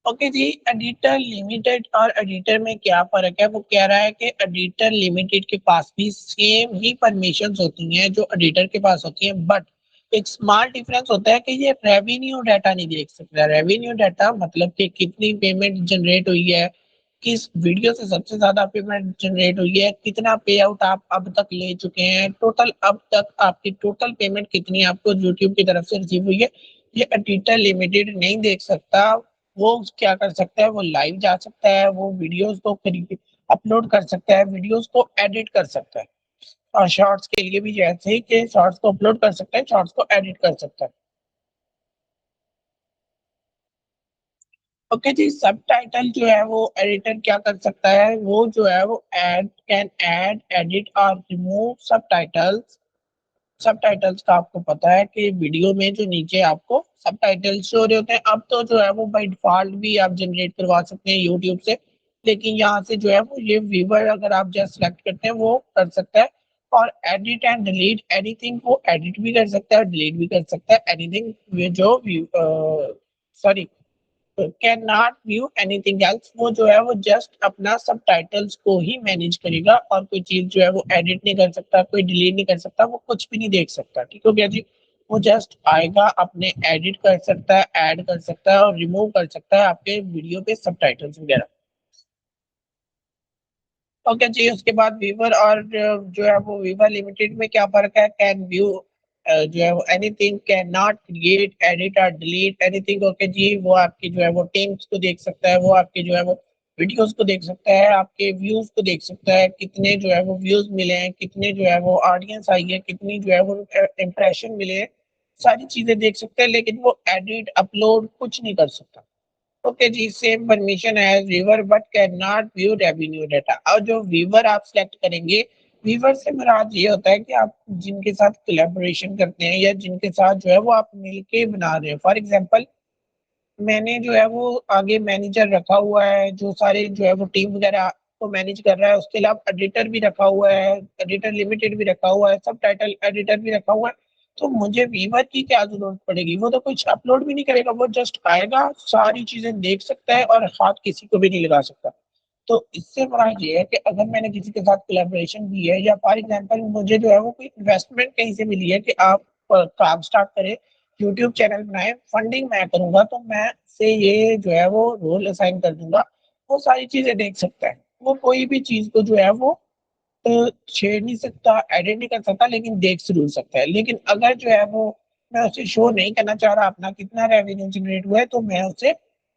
ओके जी। एडिटर लिमिटेड और एडिटर में क्या फ़र्क है? वो कह रहा है कि एडिटर लिमिटेड के पास भी सेम ही परमिशंस होती हैं जो एडिटर के पास होती हैं, बट एक स्मॉल डिफरेंस होता है कि ये रेवेन्यू डाटा नहीं देख सकता। रेवेन्यू डाटा मतलब कि कितनी पेमेंट जनरेट हुई है, किस वीडियो से सबसे ज़्यादा पेमेंट जनरेट हुई है, कितना पे आउट आप अब तक ले चुके हैं, टोटल अब तक आपकी टोटल पेमेंट कितनी आपको यूट्यूब की तरफ से रिसीव हुई है, ये एडिटर लिमिटेड नहीं देख सकता। वो क्या कर सकता है, वो लाइव जा सकता है, वो वीडियोस को अपलोड कर सकता है, वीडियोस को एडिट कर सकता है। और शॉर्ट्स के लिए भी जैसे ही कि शॉर्ट्स को अपलोड कर सकता है, शॉर्ट्स को एडिट कर सकता है। ओके जी, सबटाइटल जो है वो एडिटर क्या कर सकता है, वो जो है वो ऐड एडिट और रिमूव सबटाइटल्स। सबटाइटल्स का आपको पता है कि वीडियो में जो नीचे आपको सबटाइटल्स शो हो रहे होते हैं, अब तो जो है वो बाय डिफॉल्ट भी आप जनरेट करवा सकते हैं यूट्यूब से, लेकिन यहाँ से जो है वो ये व्यूवर अगर आप जस्ट सेलेक्ट करते हैं वो कर सकता है। और एडिट एंड डिलीट एनीथिंग को एडिट भी कर सकता है, डिलीट भी कर सकता है। एनीथिंग जो sorry can not view anything else, वो जो है वो जस्ट अपना सबटाइटल्स को ही मैनेज करेगा और कोई चीज जो है वो एडिट नहीं कर सकता, कोई डिलीट नहीं कर सकता, वो कुछ भी नहीं देख सकता। ठीक हो गया जी। वो जस्ट आएगा, अपने एडिट कर सकता है, ऐड कर सकता है और रिमूव कर सकता है आपके वीडियो पे सबटाइटल्स वगैरह। ओके जी, उसके बाद वीवर और जो है वो वीवर लिमिटेड में क्या फर्क है, कैन व्यू जो है वो anything, can not create edit और डिलीट एनीथिंग। ओके जी, वो आपकी जो है वो टीम्स को देख सकता है, वो आपके जो है वो वीडियोस को देख सकता है, आपके व्यूज को देख सकता है, कितने जो है वो व्यूज मिले हैं, कितने जो है वो ऑडियंस आई है, कितनी जो है वो इम्प्रेशन मिले हैं, सारी चीजें देख सकते हैं, लेकिन वो एडिट अपलोड कुछ नहीं कर सकता। ओके जी, same permission as viewer but can not view revenue data. और जो व्यूअर आप सिलेक्ट करेंगे, व्यूअर से मुराद ये होता है कि आप जिनके साथ कोलैबोरेशन करते हैं या जिनके साथ जो है वो आप मिलके बना रहे हैं। फॉर एग्जांपल, मैंने जो है वो आगे मैनेजर रखा हुआ है जो सारे जो है वो टीम वगैरह को मैनेज कर रहा है, उसके अलावा एडिटर भी रखा हुआ है, एडिटर लिमिटेड भी रखा हुआ है, सब टाइटल एडिटर भी रखा हुआ है। तो मुझे वीवर की क्या जरूरत पड़ेगी, वो तो कुछ अपलोड भी नहीं करेगा, वो जस्ट आएगा, सारी चीजें देख सकता है और हाथ किसी को भी नहीं लगा सकता। तो इससे बड़ा ये है कि अगर मैंने किसी के साथ कोलैबोरेशन की है या फॉर एग्जांपल मुझे जो है वो कोई इन्वेस्टमेंट कहीं से मिली है कि आप काम स्टार्ट करें, यूट्यूब चैनल बनाए, फंडिंग मैं करूंगा, तो मैं से ये जो है वो रोल असाइन कर दूंगा, वो सारी चीजें देख सकता है। वो कोई भी चीज को जो है वो छेड़ नहीं सकता, एडिट नहीं कर सकता, लेकिन देख जरूर सकता है। लेकिन अगर जो है वो मैं उसे शो नहीं करना चाह रहा अपना कितना रेवेन्यू जनरेट हुआ है, तो मैं उसे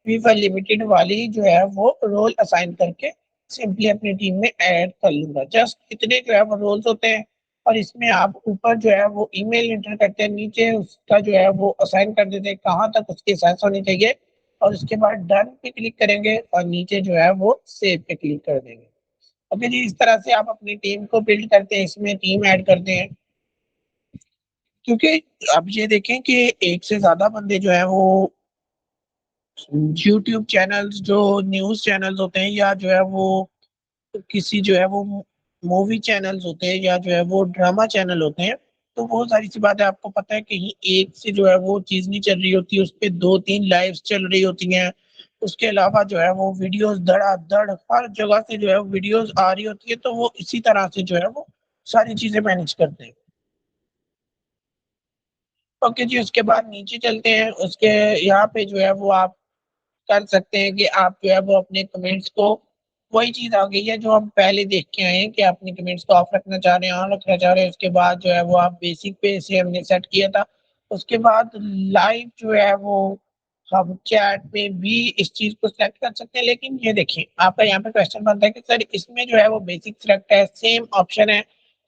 वीवर लिमिटेड वाली जो है वो रोल असाइन करके सिंपली अपनी टीम में ऐड कर लूंगा। जस्ट इतने जो है वो रोल्स होते हैं। और इसमें आप ऊपर जो है वो ईमेल इंटर करते हैं, नीचे उसका जो है वो असाइन कर देते हैं कहाँ तक उसकी साइज होनी चाहिए, और उसके बाद डन पे क्लिक करेंगे और नीचे जो है वो सेव पे क्लिक कर देंगे। ओके जी, इस तरह से आप अपनी टीम को बिल्ड करते हैं, इसमें टीम ऐड करते हैं। क्योंकि अब ये देखें कि एक से ज्यादा बंदे जो है वो यूट्यूब चैनल्स, जो न्यूज चैनल्स होते हैं, या जो है वो किसी जो है वो मूवी चैनल्स होते हैं, या जो है वो ड्रामा चैनल होते हैं, तो वो सारी सी बात है, आपको पता है कहीं एक से जो है वो चीज नहीं चल रही होती, उस पर दो तीन लाइव्स चल रही होती हैं। उसके अलावा जो है वो वीडियोस धड़ाधड़ हर जगह से जो है वीडियोस आ रही होती है, तो वो इसी तरह से जो है वो सारी चीजें मैनेज करते हैं। ओके जी, उसके बाद नीचे चलते हैं। उसके यहाँ पे जो है वो आप कर सकते हैं कि आप जो है वो अपने कमेंट्स को, वही चीज आ गई है जो हम पहले देख के आए हैं कि अपने कमेंट्स को ऑफ रखना चाह रहे हैं, ऑन रखना चाह रहे हैं। उसके बाद जो है वो आप बेसिक पे से हमने सेट किया था। उसके बाद लाइव जो है वो हम चैट में भी इस चीज को सिलेक्ट कर सकते हैं। लेकिन ये देखिए, आपका यहाँ पे क्वेश्चन बनता है कि सर इसमें जो है वो बेसिक सिलेक्ट है, सेम ऑप्शन है,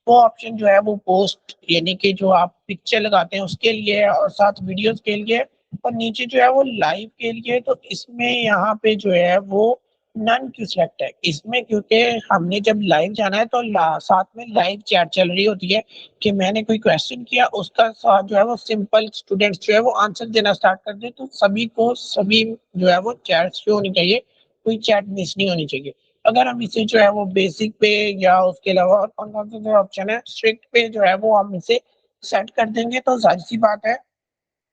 वो ऑप्शन जो है वो पोस्ट यानी कि जो आप पिक्चर लगाते हैं उसके लिए है, और साथ वीडियोस के लिए, और नीचे जो है वो लाइव के लिए। तो इसमें यहाँ पे जो है वो नन क्यों सिलेक्ट है इसमें, क्योंकि हमने जब लाइव जाना है तो साथ में लाइव चैट चल रही होती है कि मैंने कोई क्वेश्चन किया, उसका साथ जो है वो सिंपल स्टूडेंट्स जो है वो आंसर देना स्टार्ट कर दे, तो सभी को सभी जो है वो चैट शो होनी चाहिए, कोई चैट मिस नहीं होनी चाहिए। अगर हम इसे जो है वो बेसिक पे या उसके अलावा और कौन कौन से जो ऑप्शन है स्ट्रिक्ट पे जो है वो हम इसे सेट कर देंगे, तो जाहिर सी बात है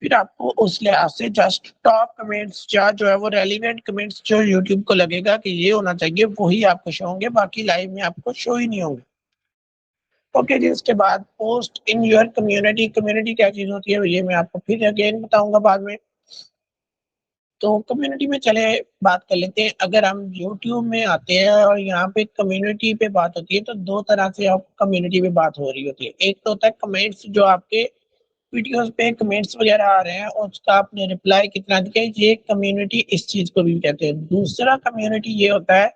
फिर आपको उस लिहाज से जस्ट टॉप कमेंट्स या जो है वो रेलिवेंट कमेंट्स जो यूट्यूब को लगेगा कि ये होना चाहिए वही आपको शो होंगे, बाकी लाइव में आपको शो ही नहीं होंगे। ओके जी, उसके बाद post in your community. Community क्या चीज होती है ये मैं आपको फिर अगेन बताऊंगा बाद में। तो कम्युनिटी में चले बात कर लेते हैं। अगर हम यूट्यूब में आते हैं और यहाँ पे कम्युनिटी पे बात होती है, तो दो तरह से आप कम्युनिटी पे बात हो रही होती है। एक तो होता है कमेंट्स, जो आपके वीडियोस पे कमेंट्स वगैरह आ रहे हैं और उसका आपने रिप्लाई कितना दिया, ये कम्युनिटी इस चीज को भी कहते हैं। दूसरा कम्युनिटी ये होता है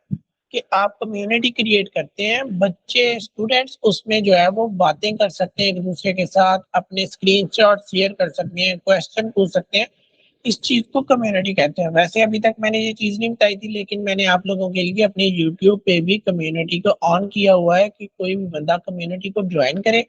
कि आप कम्युनिटी क्रिएट करते हैं, बच्चे स्टूडेंट्स उसमें जो है वो बातें कर सकते हैं एक दूसरे के साथ, अपने स्क्रीनशॉट शेयर कर सकते हैं, क्वेश्चन पूछ सकते हैं। इस चीज को कम्युनिटी कहते हैं। वैसे अभी तक मैंने ये चीज नहीं बताई थी, लेकिन मैंने आप लोगों के लिए अपने यूट्यूब पे भी कम्युनिटी को ऑन किया हुआ है कि कोई भी बंदा कम्युनिटी को ज्वाइन करे,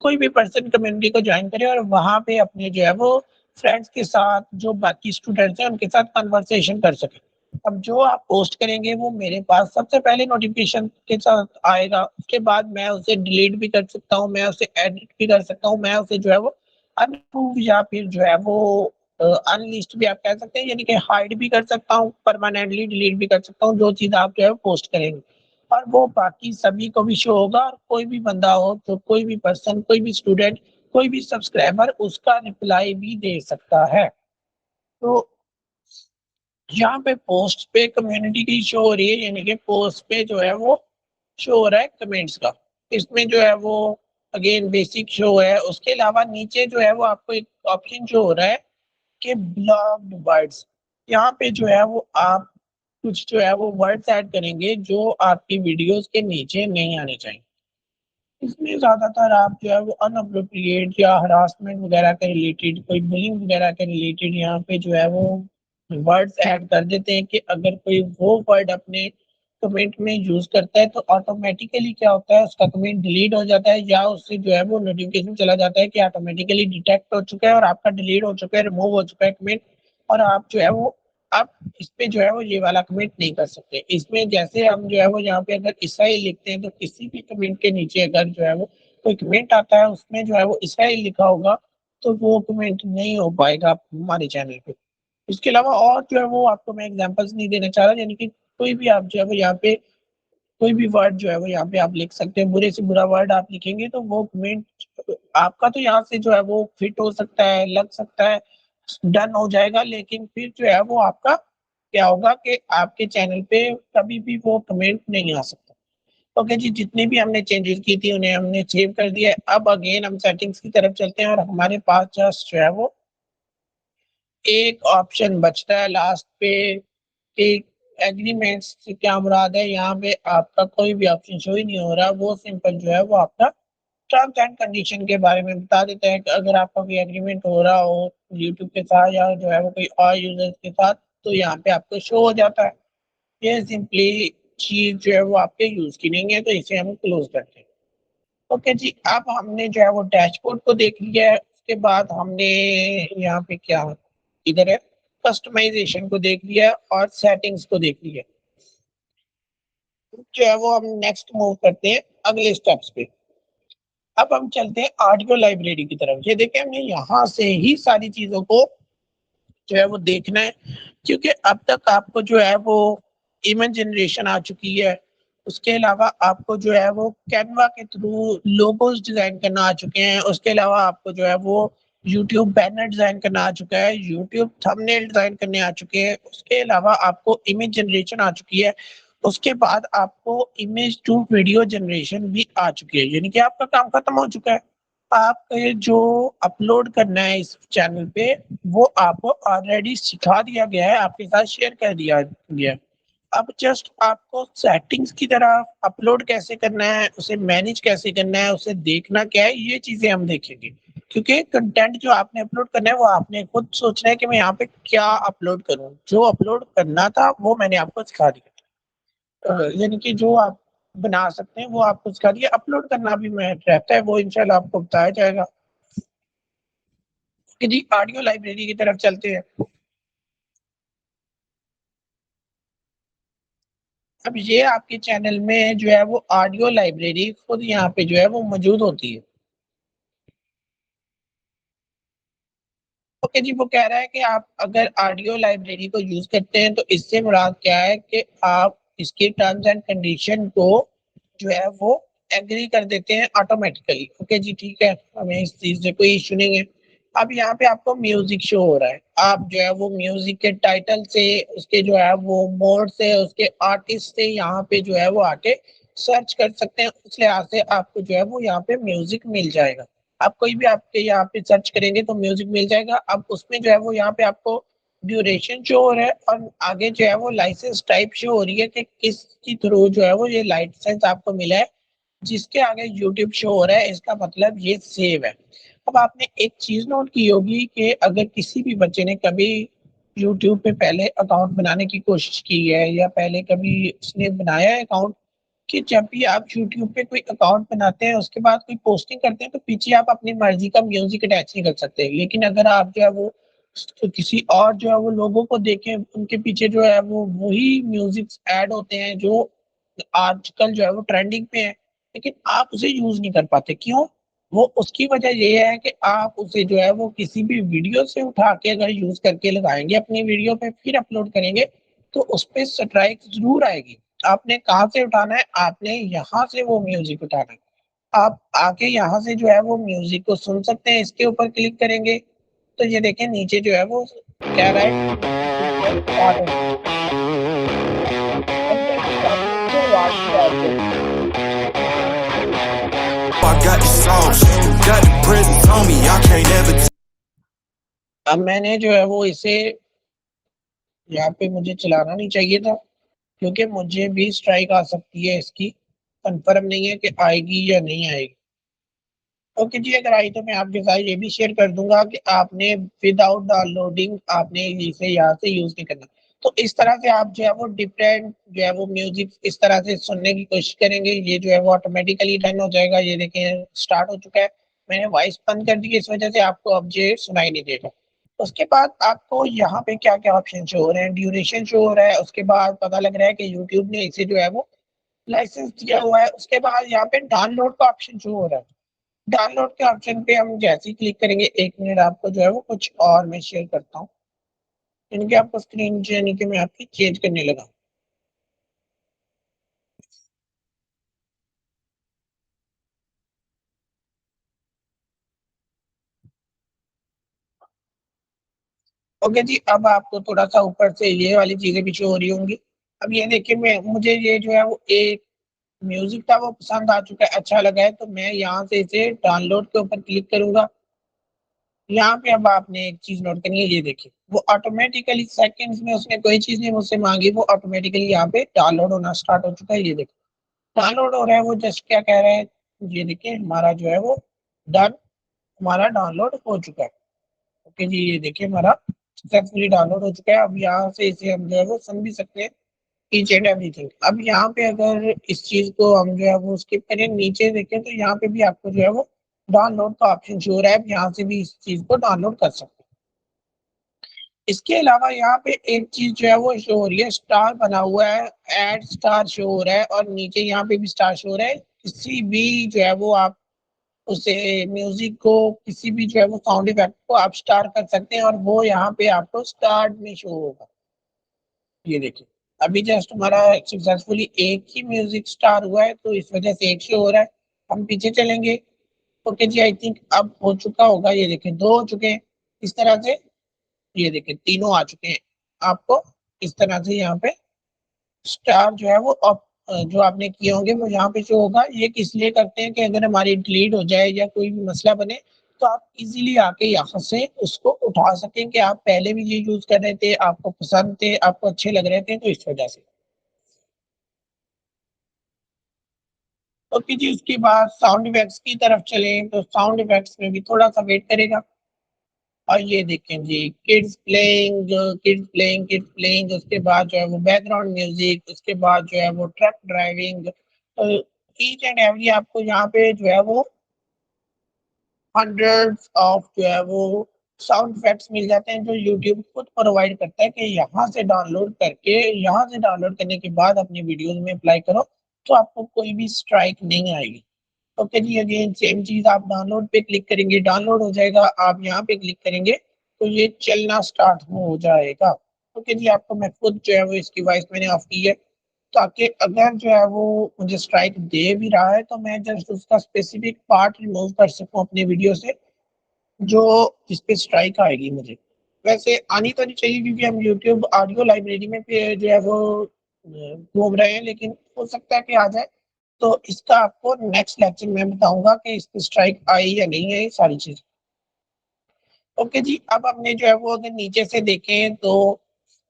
कोई भी पर्सन कम्युनिटी को ज्वाइन करे और वहां पे अपने जो है वो फ्रेंड्स के साथ, जो बाकी स्टूडेंट्स हैं उनके साथ कन्वर्सेशन कर सके। अब जो आप पोस्ट करेंगे वो मेरे पास सबसे पहले नोटिफिकेशन के साथ आएगा, उसके बाद मैं उसे डिलीट भी कर सकता हूँ, मैं उसे एडिट भी कर सकता हूँ, मैं उसे जो है वो अनप्रूव या फिर जो है वो अनलिस्ट भी आप कह सकते हैं, यानी कि हाइड भी कर सकता हूँ, परमानेंटली डिलीट भी कर सकता हूँ, जो चीज आप जो है पोस्ट करेंगे और वो बाकी सभी को भी शो होगा। और कोई भी बंदा हो तो कोई भी पर्सन, कोई भी स्टूडेंट, कोई भी सब्सक्राइबर उसका रिप्लाई भी दे सकता है। तो यहाँ पे पोस्ट पे कम्युनिटी की शो हो रही है, यानी कि पोस्ट पे जो है वो शो हो रहा है कमेंट्स का। इसमें जो है वो अगेन बेसिक शो है। उसके अलावा नीचे जो है वो आपको एक ऑप्शन जो हो रहा है कि ब्लॉक्ड वर्ड्स। यहाँ पे जो है वो आप कुछ जो है वो वर्ड्स ऐड करेंगे जो आपकी वीडियोस के नीचे नहीं आने चाहिए। इसमें ज्यादातर आप जो है वो अनअप्रोप्रिएट या हरासमेंट वगैरह के रिलेटेड, कोई बुलिंग वगैरह के रिलेटेड यहाँ पे जो है वो वर्ड्स ऐड कर देते हैं कि अगर कोई वो वर्ड अपने कमेंट में यूज करता है तो ऑटोमेटिकली क्या होता है, उसका कमेंट डिलीट हो जाता है या उससे जो है वो नोटिफिकेशन चला जाता है कि ऑटोमेटिकली डिटेक्ट हो चुका है और आपका डिलीट हो चुका है, रिमूव हो चुका है कमेंट। और आप जो है वो आप इस पे जो है वो ये वाला कमेंट नहीं कर सकते। इसमें जैसे हम जो है वो यहाँ पे अगर ईसाई लिखते हैं तो किसी भी कमेंट के नीचे अगर जो है वो कोई कमेंट आता है उसमें जो है वो ईसाई लिखा होगा तो वो कमेंट नहीं हो पाएगा हमारे चैनल पे। इसके अलावा और जो है वो आपको मैं एग्जांपल्स नहीं देना चाह रहा, यानी कि कोई भी आप जो है वो यहाँ पे कोई भी वर्ड जो है वो यहाँ पे आप लिख सकते हैं, बुरे से बुरा वर्ड आप लिखेंगे तो वो कमेंट आपका तो यहाँ से जो है वो फिट हो सकता है, लग सकता है, डन हो जाएगा, लेकिन फिर जो है वो आपका क्या होगा कि आपके चैनल पे कभी भी वो कमेंट नहीं आ सकता। ओके जी, जितनी भी हमने चेंजेस की थी उन्हें हमने सेव कर दिया है। अब अगेन हम सेटिंग्स की तरफ चलते हैं और हमारे पास जस्ट जो है वो एक ऑप्शन बचता है लास्ट पे कि एग्रीमेंट्स से क्या मुराद है। यहाँ पे आपका कोई भी ऑप्शन शो ही नहीं हो रहा, वो सिंपल जो है वो आपका टर्म्स एंड कंडीशन के बारे में बता देता है कि अगर आपका कोई एग्रीमेंट हो रहा हो यूट्यूब के साथ या जो है वो कोई और यूजर्स के साथ तो यहाँ पे आपको शो हो जाता है। ये सिंपली चीज जो है वो आपके यूज की नहीं है, तो इसे हम क्लोज करते हैं। ओके जी, अब हमने जो है वो डैशबोर्ड को देख लिया है, उसके बाद हमने यहाँ पे क्या इधर है कस्टमाइजेशन को देख लिया और सेटिंग्स को देख लिया। जो है वो हम नेक्स्ट मूव करते हैं अगले स्टेप्स पे। अब हम चलते हैं ऑडियो लाइब्रेरी की तरफ। ये देखें हमने यहाँ से ही सारी चीजों को जो है वो देखना है, क्योंकि अब तक आपको जो है वो इमेज जनरेशन आ चुकी है। उसके अलावा आपको जो है वो कैनवा के थ्रू लोगोस डिजाइन करना आ चुके हैं। उसके अलावा आपको जो है वो यूट्यूब बैनर डिजाइन करना आ चुका है, यूट्यूब थंबनेल डिजाइन करने आ चुके हैं। उसके अलावा आपको इमेज जनरेशन आ चुकी है। उसके बाद आपको इमेज टू वीडियो जनरेशन भी आ चुकी है, यानी कि आपका काम खत्म हो चुका है। आपको जो अपलोड करना है इस चैनल पे वो आपको ऑलरेडी सिखा दिया गया है, आपके साथ शेयर कर दिया गया है। अब जस्ट आपको सेटिंग्स की तरह अपलोड कैसे करना है, उसे मैनेज कैसे करना है, उसे देखना क्या है, ये चीजें हम देखेंगे। क्योंकि कंटेंट जो आपने अपलोड करना है वो आपने खुद सोचना है कि मैं यहाँ पे क्या अपलोड करूँ। जो अपलोड करना था वो मैंने आपको सिखा दिया, यानी कि जो आप बना सकते हैं वो आपको सिखा दिया। अपलोड करना भी मैं रहता है, वो इंशाल्लाह आपको बताया जाएगा। कि जी ऑडियो लाइब्रेरी की तरफ चलते हैं। अब ये आपके चैनल में जो है वो ऑडियो लाइब्रेरी खुद यहाँ पे जो है वो मौजूद होती है। ओके जी, वो कह रहा है कि आप अगर ऑडियो लाइब्रेरी को यूज करते हैं तो इससे मुराद क्या है कि आप इसके टर्म्स एंड कंडीशन को जो है वो एग्री कर देते हैं ऑटोमेटिकली। ओके जी, ठीक है, हमें इस चीज से कोई इशू नहीं है। अब यहाँ पे आपको म्यूजिक शो हो रहा है, आप जो है वो म्यूजिक के टाइटल से, उसके जो है वो मोड से, उसके आर्टिस्ट से यहाँ पे जो है वो आके सर्च कर सकते हैं। उस लिहाज से आपको जो है वो यहाँ पे म्यूजिक मिल जाएगा। आप कोई भी आपके यहाँ पे सर्च करेंगे तो म्यूजिक मिल जाएगा। अब उसमें जो है वो यहाँ पे आपको ड्यूरेशन शो हो रहा है और आगे जो है वो लाइसेंस टाइप शो हो रही है कि किसके थ्रू जो है वो ये लाइसेंस आपको मिला है, जिसके आगे यूट्यूब शो हो रहा है, इसका मतलब ये सेव है। अब आपने एक चीज नोट की होगी कि अगर किसी भी बच्चे ने कभी यूट्यूब पे पहले अकाउंट बनाने की कोशिश की है या पहले कभी उसने बनाया है अकाउंट, कि जब भी आप यूट्यूब पे कोई अकाउंट बनाते हैं उसके बाद कोई पोस्टिंग करते हैं तो पीछे आप अपनी मर्जी का म्यूजिक अटैच नहीं कर सकते, लेकिन अगर आप जो है वो तो किसी और जो है वो लोगों को देखें, उनके पीछे जो है वो वही म्यूजिक ऐड होते हैं जो आजकल जो है वो ट्रेंडिंग पे है, लेकिन आप उसे यूज नहीं कर पाते। क्यों? वो उसकी वजह ये है कि आप उसे जो है वो किसी भी वीडियो से उठा के अगर यूज करके लगाएंगे अपनी वीडियो पे फिर अपलोड करेंगे तो उस पर स्ट्राइक जरूर आएगी। आपने कहाँ से उठाना है? आपने यहाँ से वो म्यूजिक उठाना है। आप आके यहाँ से जो है वो म्यूजिक को सुन सकते हैं, इसके ऊपर क्लिक करेंगे तो ये देखें नीचे जो है वो कह रहा है कि म्यूजिक जो है स्टार्ट हो चुका है। अब जैसे ही आपने इसको आवाज भी ऐड कर दी। अब मैंने जो है वो इसे यहाँ पे मुझे चलाना नहीं चाहिए था क्योंकि मुझे भी स्ट्राइक आ सकती है, इसकी कंफर्म नहीं है कि आएगी या नहीं आएगी। ओके जी, अगर आई तो मैं आपके साथ ये भी शेयर कर दूंगा कि आपने विदाउट डाउनलोडिंग आपने इसे यहाँ से यूज नहीं करना। तो इस तरह से आप जो है वो डिफरेंट जो है वो म्यूजिक इस तरह से सुनने की कोशिश करेंगे, ये जो है वो ऑटोमेटिकली डन हो जाएगा। ये देखिए स्टार्ट हो चुका है। मैंने वॉइस बंद कर दी है, इस वजह से आपको अब ये सुनाई नहीं देगा। उसके बाद आपको यहाँ पे क्या क्या ऑप्शन शो हो रहे हैं? ड्यूरेशन शो हो रहा है, उसके बाद पता लग रहा है कि यूट्यूब ने इसे जो है वो लाइसेंस दिया हुआ है। उसके बाद यहाँ पे डाउनलोड का ऑप्शन शो हो रहा है। डाउनलोड के ऑप्शन पे हम जैसे ही क्लिक करेंगे, 1 मिनट आपको जो है वो कुछ और मैं शेयर करता हूँ, यानी कि आपको स्क्रीन यानी कि मैं आपकी चेंज करने लगा। ओके जी, अब आपको थोड़ा सा ऊपर से ये वाली चीजें भी शो हो रही होंगी। अब ये देखिए, मैं मुझे ये जो है वो एक म्यूजिक था वो पसंद आ चुका है, अच्छा लगा है, तो मैं यहाँ से इसे डाउनलोड के ऊपर क्लिक करूंगा। यहाँ पे अब आपने एक चीज नोट करनी है, ये देखिए वो ऑटोमेटिकली सेकंड्स में, उसने कोई चीज नहीं मुझसे मांगी, वो ऑटोमेटिकली यहाँ पे डाउनलोड होना स्टार्ट हो चुका है। ये देखिए डाउनलोड हो रहा है, वो जस्ट क्या कह रहा है, ये देखिए हमारा जो है वो डन, हमारा डाउनलोड हो चुका है। ओके जी, ये देखिए हमारा सक्सेसफुली डाउनलोड हो चुका है। अब यहाँ से इसे हम जो है वो सुन भी सकते हैं, ईच एंड एवरीथिंग। अब यहाँ पे अगर इस चीज को हम जो है वो स्किप करें, नीचे देखें तो यहाँ पे भी आपको जो है वो डाउनलोड का ऑप्शन शो हो रहा है। अब यहाँ से भी इस चीज को डाउनलोड कर सकते हैं। इसके अलावा यहाँ पे एक चीज जो है वो शो हो रही है, स्टार बना हुआ है, एड स्टार शो हो रहा है और नीचे यहाँ पे भी स्टार शो हो रहा है। किसी भी जो है वो आप उसे म्यूजिक को, किसी भी जो है वो साउंड इफेक्ट को आप स्टार कर सकते हैं और वो यहाँ पे आपको स्टार्ट में शो होगा। ये देखिए अभी जस्ट हमारा सक्सेसफुली एक ही म्यूजिक स्टार हुआ है तो इस वजह से एक शो हो रहा है। हम पीछे चलेंगे। ओके जी, आई थिंक अब हो चुका होगा। ये देखिए 2 हो चुके हैं इस तरह से। ये देखिए तीनों आ चुके हैं। आपको इस तरह से यहाँ पे स्टार जो है वो जो आपने किए होंगे वो यहाँ पे शो होगा। ये किस लिए करते हैं कि अगर हमारी डिलीट हो जाए या कोई भी मसला बने तो आप इजीली आके यहाँ से उसको उठा सकें कि आप पहले भी ये यूज कर रहे थे, आपको पसंद थे, आपको अच्छे लग रहे थे, तो इस वजह से। ओके जी, उसके बाद साउंड इफेक्ट्स की तरफ चलें तो साउंड इफेक्ट्स में भी थोड़ा सा वेट करेगा। और ये देखें जी, किड्स प्लेइंग, उसके बाद जो है वो बैकग्राउंड म्यूजिक, उसके बाद जो है वो truck driving, each and every आपको यहाँ पे जो है वो हंड्रेड्स ऑफ जो है वो साउंड इफेक्ट्स मिल जाते हैं जो यूट्यूब खुद प्रोवाइड करता है कि यहाँ से डाउनलोड करके, यहाँ से डाउनलोड करने के बाद अपनी वीडियोस में अप्लाई करो तो आपको कोई भी स्ट्राइक नहीं आएगी। ओके जी, अगेन सेम चीज, आप डाउनलोड पे क्लिक करेंगे, डाउनलोड हो जाएगा, आप यहाँ पे क्लिक करेंगे तो ये चलना स्टार्ट हो जाएगा। ओके जी, आपको मैं खुद जो है वो इसकी वॉइस मैंने ऑफ की है ताकि अगर जो है वो मुझे स्ट्राइक दे भी रहा है तो मैं जस्ट उसका स्पेसिफिक पार्ट रिमूव कर सकूं अपने वीडियो से, जो जिस पे स्ट्राइक आएगी मुझे। वैसे आनी तो नहीं चाहिए क्योंकि हम यूट्यूब ऑडियो लाइब्रेरी में पे जो है वो घूम रहे हैं, लेकिन हो सकता है कि आ जाए। तो इसका आपको नेक्स्ट लेक्चर में बताऊंगा कि इस पे स्ट्राइक आई या नहीं आई, सारी चीज। ओके जी, अब हमने जो है वो अगर नीचे से देखें तो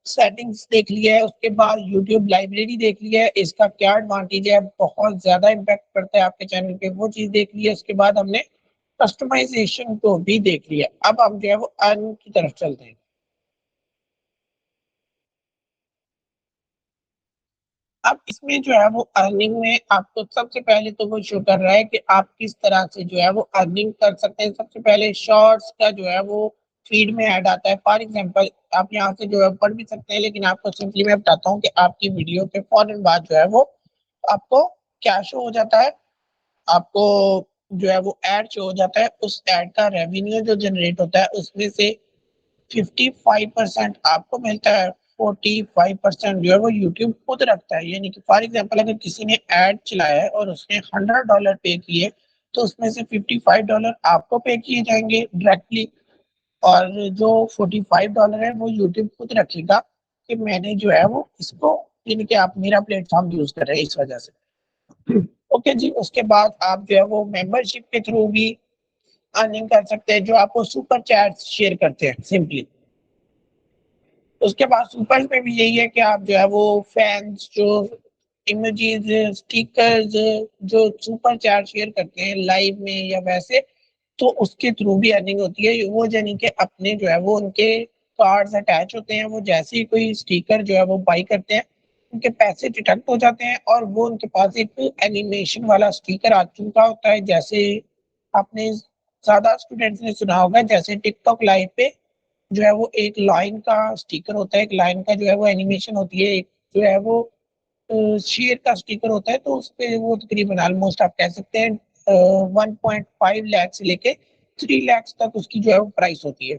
सेटिंग्स देख लिया है, उसके बाद यूट्यूब लाइब्रेरी देख लिया है, इसका क्या एडवांटेज है, बहुत ज्यादा इम्पैक्ट पड़ता है आपके चैनल पे, वो चीज देख ली है। उसके बाद हमने कस्टमाइजेशन को भी देख लिया। अब हम जो है वो अर्न की तरफ चलते हैं। अब इसमें जो है वो अर्निंग में आपको सबसे पहले तो वो शो कर रहा है कि आप किस तरह से जो है वो अर्निंग कर सकते हैं। सबसे पहले शॉर्ट्स का जो है वो फीड में ऐड आता है। फॉर एग्जांपल आप यहाँ से जो है पढ़ भी सकते हैं, लेकिन आपको सिंपली मैं बताता हूँ कि आपकी वीडियो के फौरन बाद जो है वो आपको क्या शो हो जाता है, आपको जो है वो ऐड शो हो जाता है। उस ऐड का रेवेन्यू जो जनरेट होता है उसमें से 55% आपको मिलता है, 45% जो है वो यूट्यूब खुद रखता है। यानी कि फॉर एग्जांपल अगर किसी ने ऐड चलाया है और उसने $100 पे किए, तो उसमें से $55 आपको पे किए जाएंगे डायरेक्टली, और जो $45 है वो यूट्यूब खुद रखेगा कि मैंने जो है वो इसको, यानी कि आप मेरा प्लेटफॉर्म यूज कर रहे हैं इस वजह से। ओके जी, उसके बाद आप जो है वो मेंबरशिप के थ्रू भी अर्निंग कर सकते हैं, जो आपको सुपर चैट शेयर करते हैं सिंपली। उसके बाद सुपर में भी यही है कि आप जो है वो फैंस जो इमेजेस, स्टिकर्स जो सुपर चैट शेयर करते हैं लाइव में या वैसे, तो उसके थ्रू भी अर्निंग होती है। वो यानी कि अपने जो है वो उनके कार्ड्स अटैच होते हैं, वो जैसे ही कोई स्टिकर जो है वो बाई करते हैं उनके पैसे डिडक्ट हो जाते हैं, और वो उनके पास एक एनिमेशन वाला स्टिकर आ चुका होता है। जैसे आपने ज्यादा स्टूडेंट्स ने सुना होगा, जैसे टिकटॉक लाइव पे जो है वो एक लाइन का स्टिकर होता है, एक लाइन का जो है वो एनिमेशन होती है, एक जो है वो शेर का स्टिकर होता है। तो उस पे वो तकरीबन ऑलमोस्ट आप कह सकते हैं 1.5 लाख से लेके 3 लाख तक उसकी जो है वो प्राइस होती है।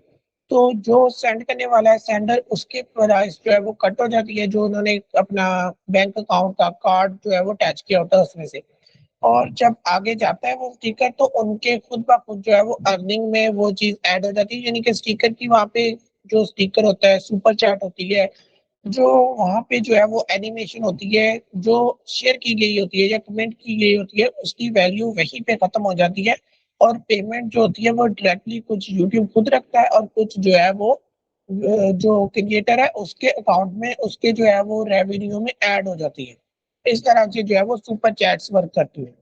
तो जो सेंड करने वाला है सेंडर, उसके प्राइस जो है वो कट हो जाती है, जो उन्होंने अपना बैंक अकाउंट का कार्ड जो है वो अटैच किया होता है उसमें से। और जब आगे जाता है वो स्टिकर, तो उनके खुद ब खुद जो है वो अर्निंग में वो चीज ऐड हो जाती है। यानी कि स्टिकर की वहाँ पे जो स्टिकर होता है, सुपर चैट होती है, जो वहाँ पे जो है वो एनिमेशन होती है, जो शेयर की गई होती है या कमेंट की गई होती है, उसकी वैल्यू वहीं पे खत्म हो जाती है। और पेमेंट जो होती है वो डायरेक्टली कुछ यूट्यूब खुद रखता है, और कुछ जो है वो जो क्रिएटर है उसके अकाउंट में, उसके जो है वो रेवेन्यू में ऐड हो जाती है। इस तरह से जो है वो सुपर चैट्स वर्क करती है।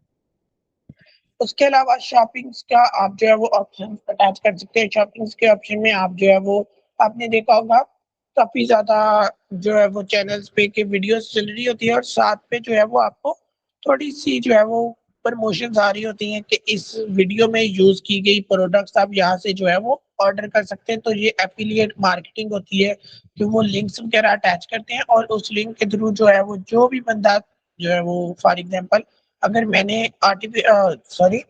उसके अलावा शॉपिंग्स का आप जो है वो ऑप्शन अटैच कर सकते हैं। शॉपिंग्स के ऑप्शन में आप जो है वो, आपने देखा होगा काफी ज्यादा जो है वो चैनल्स पे के वीडियोस चल रही होती है, और साथ पे जो है वो आपको थोड़ी सी जो है वो प्रमोशंस आ रही होती हैं कि इस वीडियो में यूज की गई प्रोडक्ट्स आप यहाँ से जो है वो ऑर्डर कर सकते हैं। तो ये एफिलिएट मार्केटिंग होती है कि वो लिंक्स वगैरह अटैच करते हैं, और उस लिंक के थ्रू जो है वो जो भी बंदा जो है वो, फॉर एग्जांपल अगर मैंने सॉरी